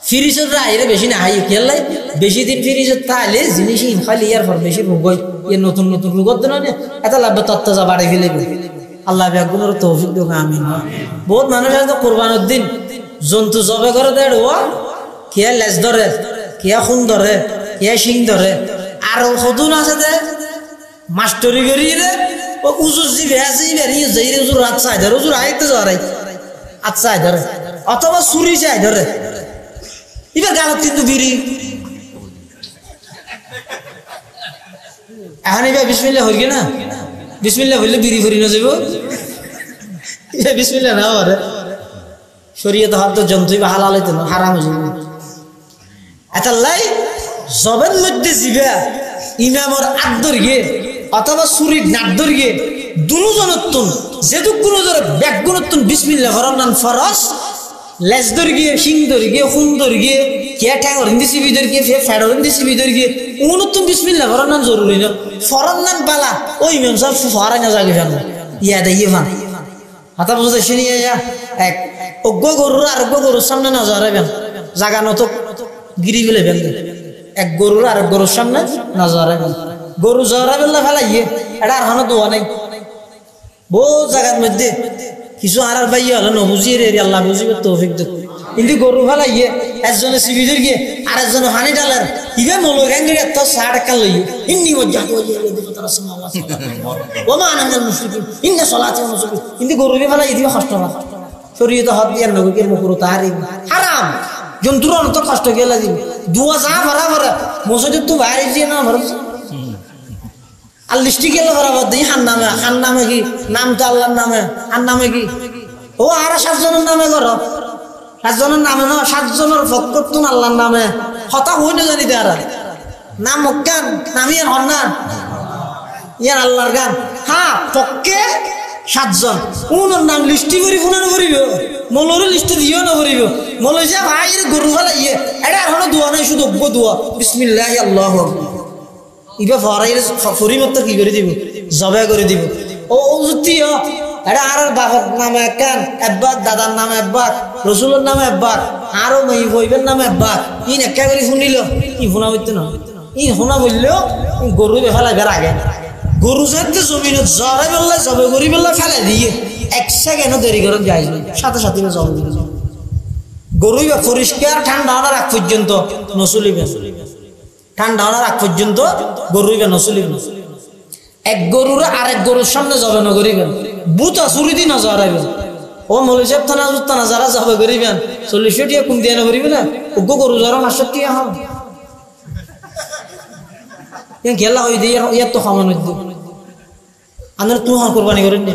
ফ্রিজের রাইরে বেশি না হাই কেলাই বেশি দিন ফ্রিজের তাইলে জিনিস খালি ইয়ার পর বেশি রোগ হয় এর নতুন নতুন রোগ হতে না এটা লাগবে তত্ত্বজা বাড়ি ফেলেবে আল্লাহ ব্যাগুনের তৌফিক দেব আমিন বহুত মানুষ আছে কুরবানির দিন জন্তু জবে করে দেয় ও কে লেজ ধরে কে খুন ধরে কে শিং ধরে আর সদুন আছে যে মাস্টরি করি রে ও উজুর জি ভেসে বেরিয়ে যাই রে উজুর রাত চাই ধরে উজুর আইতে যারাই আচ্ছা ধরে অথবা চুরি চাই ধরে এবার গালত কিন্তু বিড়ি এখন এবার বিসমিল্লাহ হইল না বিসমিল্লাহ হইলে বিড়ি ফরি না যাব বিসমিল্লাহ না হরে শরীয়ত হয়তো জন্তুই বা হালাল হইতো না হারাম হয়ে যাবে এটা লাই জবের মধ্যে জিবা ইমামর আদর গিয়ে অথবা চুরির নাদর গিয়ে দুজনত্তন যেটুক কোনো ধরে ব্যাগুণত্তন বিসমিল্লাহ ফরমান ফরজ লেজ ধর গিয়ে শিং ধর গিয়ে খুন ধর গিয়ে কে ঠ্যাঙর হিন্দি সিবি ধর গিয়ে ফেডর হিন্দি সিবি ধর গিয়ে উনত্তন বিসমিল্লাহ ফরমান জরুরি না ফরমান বালা ওই ইমাম সাহেব ফরাই না জাগে জানো ইয়া দে ইয়ে ভান হাতা বুঝতে শুনি এক অজ্ঞ গরুর আরোগ্য গরুর সামনে না জড়াবেন জাগা নত গিরি ফেলে ফেলবে এক গরুর আরেক গরুর সামনে না জড়াবেন গরু জড়াবেন না ফেলাইয়ে এটা আর হানো দোয়া নাই বহু জায়গার মধ্যে কিছু আর ভাই হলো না বুঝিয়ে রে আল্লাহ বুঝিবে তৌফিক দেব কিন্তু গরু ফেলাইয়ে একজনে সিবিদের গিয়ে আর একজনে হানি ডালার ইবে মলো গাঙ্গির এত 60 টাকা লইয়ে ইন্নি ওয়াজ্জাহতু ওয়া মা আনা মিনাল মুশরিকিন ইন্না সালাতি ওয়া নুসুকি কিন্তু গরু ফেলাই দিবে কষ্ট না শরীয়ত হাত দিয়ে নবীর মুখরু তাহরিম হারাম জন্তুর অন্ত কষ্ট গেলা দিবে দুয়া যা বরাবর মসজিদ তো বাইরে দিয়ে না ভরস আর লিস্টি গেলে বরাবর দিই হান নামে কি নাম তো আল্লাহর নামে আর নামে কি ও আর 7 জনের নামে করো 7 জনের নামে না 7 জনের ফকরতুন আল্লাহর নামে কথা হই না জানি তারা নাম মক্কান নামিয়ার হন না ইয়ার আল্লাহর গান হ্যাঁ পক্ষে 7 জন ওনার নাম লিস্টি করি ফোনানো করিব মলরে লিস্টি দিও না করিব মল যা ভাই গরু ফেলাইয়ে এটা আর হলো দোয়া নাই শুধু দোয়া বিসমিল্লাহ আল্লাহু আকবার ইবা ফরাইর ফরিমত কি করে দিব জবে করে দিব ও উজতিও এটা আর বাবার নামে একখান একবার দাদার নামে একবার রসুলের নামে একবার আরো মেয়ে বইবের নামে একবার ইন একা করে শুনিল ই শোনা বলতে না ই শোনা বললেও গরু ফেলাই বের আগে গরু যাতে জমিন জরে বেলা জবে করি বেলা ফেলাই দিয়ে 1 সেকেন্ড দেরি করে যাই সাথে সাথে জবে গরু পরিষ্কার ঠান্ডা হওয়ার আগ পর্যন্ত নচলিবে ঠান্ডা হওয়ার আগ পর্যন্ত গরু নচলিবে এক গরুর আরেক গরুর সামনে জবে না করিবেন বুতা চুরি দিন জড়াইবেন ও মৌলী সাহেব থানা যারা জবে করিবেন 40 টাকা কম দিয়ে না করিবে না ওগো গরু জড়া 500 টাকা হন গেলা হয়ে দিয়ে ইয়ার তো খামান হইতে আমরা তুই কোরবানি করেন নি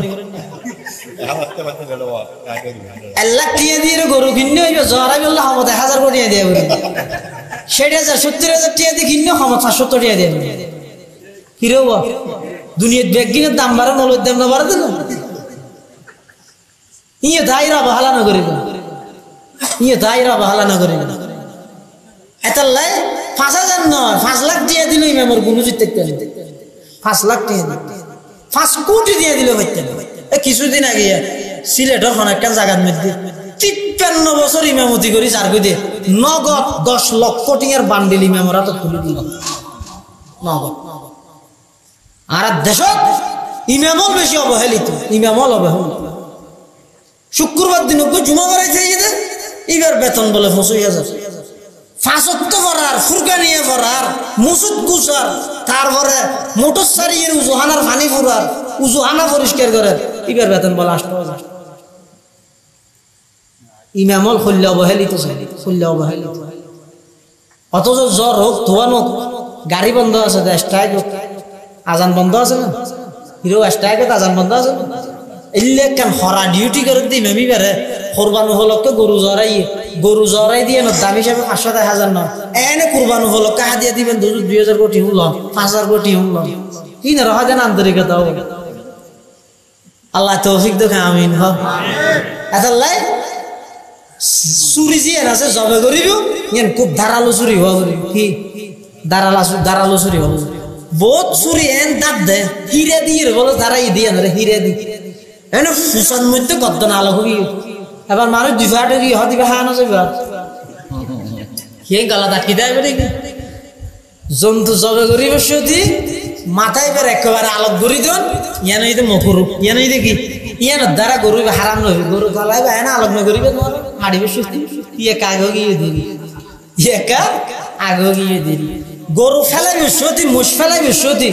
1 লাখ টাকা দিয়ে গরু কিনে হইবে জড়াই বললে হামত 1000 কোটি দিয়ে বলি 60,000 70,000 টাকা দিয়ে কিনে হামত 570 টাকা দিয়ে কিরে বাবা দুনিয়ার ব্যাগিনের দাম বাড়ে মৌলের দাম না বাড়ে না ইয়ে দায়রা বাহালা না করিব ইয়ে দায়রা বাহালা না করিব এটার লাই 5,000 নয় 5 লাখ দিয়ে দিল ইমামের গুরু জিততে 5 লাখ টাকা দিল 5 কোটি দিয়ে দিল হইতে কিছুদিন আগে সিলেট ওখানে একটা জায়গার মধ্যে 53 বছর ইমামতি করি চার দিয়ে নগদ 10 লক্ষ টাকার বান্ডিল ইমামরা তো খুলে দিল নগদ আর দেশত ইমামল বেশি অবহেলিত, ইমামল অবহেলিত। শুক্রবার দিন জুমা করাইছে এবার বেতন বলে 25,000। ফাঁসত্ব করার, ফুরকানিয়ে করার, মুসুদ গুছার, তারপরে মোটর সারিয়ে উজুহানার পানি ফুরার, উজুহানা পরিষ্কার করার, এবার বেতন বলে 8,000। ইমামল খুললে অবহেলিত, খুললে অবহেলিত। অথচ জ্বর হোক, ধোয়ান হোক, গাড়ি বন্ধ আছে, স্ট্রাইক হোক, আজান বন্ধ আছে না, হিরো স্ট্রাইক হোক, আজান বন্ধ আছে না, এলে কেন হরা ডিউটি করে দিই মেমি বেড়ে কোরবান উপলক্ষে গরু জরাই দিয়ে না দাম হিসাবে 500,000 না, এনে কোরবান উপলক্ষে হাদিয়া দিবেন 2,000 কোটি হুল, 5,000 কোটি হুল, কি না রহা যেন আন্তরিকতা হোক। আল্লাহ তৌফিক দেখে আমিন। লাই চুরি যে আছে জবে করিব ইয়ান খুব ধারালো চুরি হওয়া করিব, কি ধারালো চুরি হব, বহুত চুরি এন দাঁত দে হিরে দিয়ে বলো ধারাই দিয়ে হিরে দি এনে ফুসার মধ্যে কত না আলো হবি। এবার মানুষ দুইভাটে কি হদিবে হানো যাবে কে গলা দাকি দেয় বলে জন্তু জবে করিব সদি মাথায় বের একেবারে আলোক গড়ি দেন ইয়ান এই মকুরু ইয়ান এই দেখি ইয়ান দ্বারা গরু হারাম নবি, গরু গলায় বা না আলোক না করিবে তোমার হাড়িবে সত্যি ইয়ে কাগো গিয়ে দিবি, ইয়ে কা আগো গিয়ে দিবি, গরু ফেলাইবে সত্যি, মুস ফেলাইবে সত্যি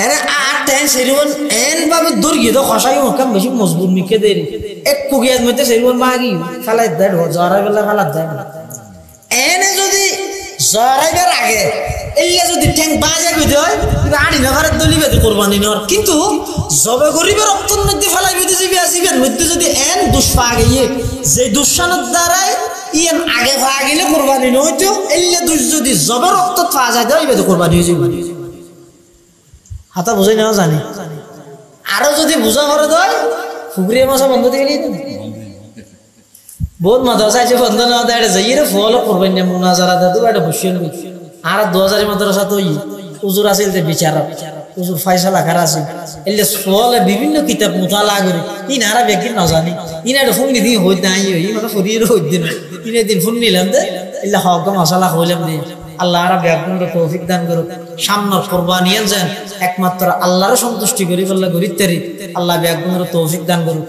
এনে আর টেন সেরিবন এন ভাবে দূর গিয়ে তো খসাই মুখাম বেশি মজবুত মিখে দেয় এক কুকিয়ার মধ্যে সেরিবন মাগি ফেলাই দেয় জরাই বেলা ফেলা দেয়। এনে যদি জরাইবার আগে এইয়া যদি ঠ্যাং বাজা বেঁধে হয় আড়ি নাভারের দলি বেঁধে কোরবানি নেওয়ার, কিন্তু জবে গরিবের রক্তর মধ্যে ফেলাই বেঁধে যাবি আসিবের মধ্যে যদি এন দুষ্পা গিয়ে যে দুঃসানের দ্বারাই ইয়ান আগে পা গেলে কোরবানি নইতো এলে দুষ যদি জবে রক্ত পা যায় দেয় বেঁধে কোরবানি হয়ে যাবে। হাতা বুঝাই নেওয়া জানি আরো যদি বুঝা করে দেয় ফুকরিয়া মাসা বন্ধ থেকে নিয়ে বহুত মাদ্রাসা আছে বন্ধ নেওয়া দেয় যাই রে ফল করবেন না মুনাজারা দাদু এটা বসিয়ে নেবে। আর 2000 মাদ্রাসা তো হুজুর আছে বিচার হুজুর ফয়সালা খার আছে এলে ফলে বিভিন্ন কিতাব মুতালা করে ইনারা ব্যক্তি না জানি ইনারা ফোন দিয়ে হই নাই ই মানে ফরিয়ে হই দিন ইনে দিন ফোন নিলাম দে এলে হক মশলা হইলাম দে। আল্লাহ আর ব্যাগগুলো তৌফিক দান করুক, সামনের কোরবানি আনছেন একমাত্র আল্লাহর সন্তুষ্টি করি বললে গরিব তারি আল্লাহ ব্যাগগুলো তৌফিক দান করুক।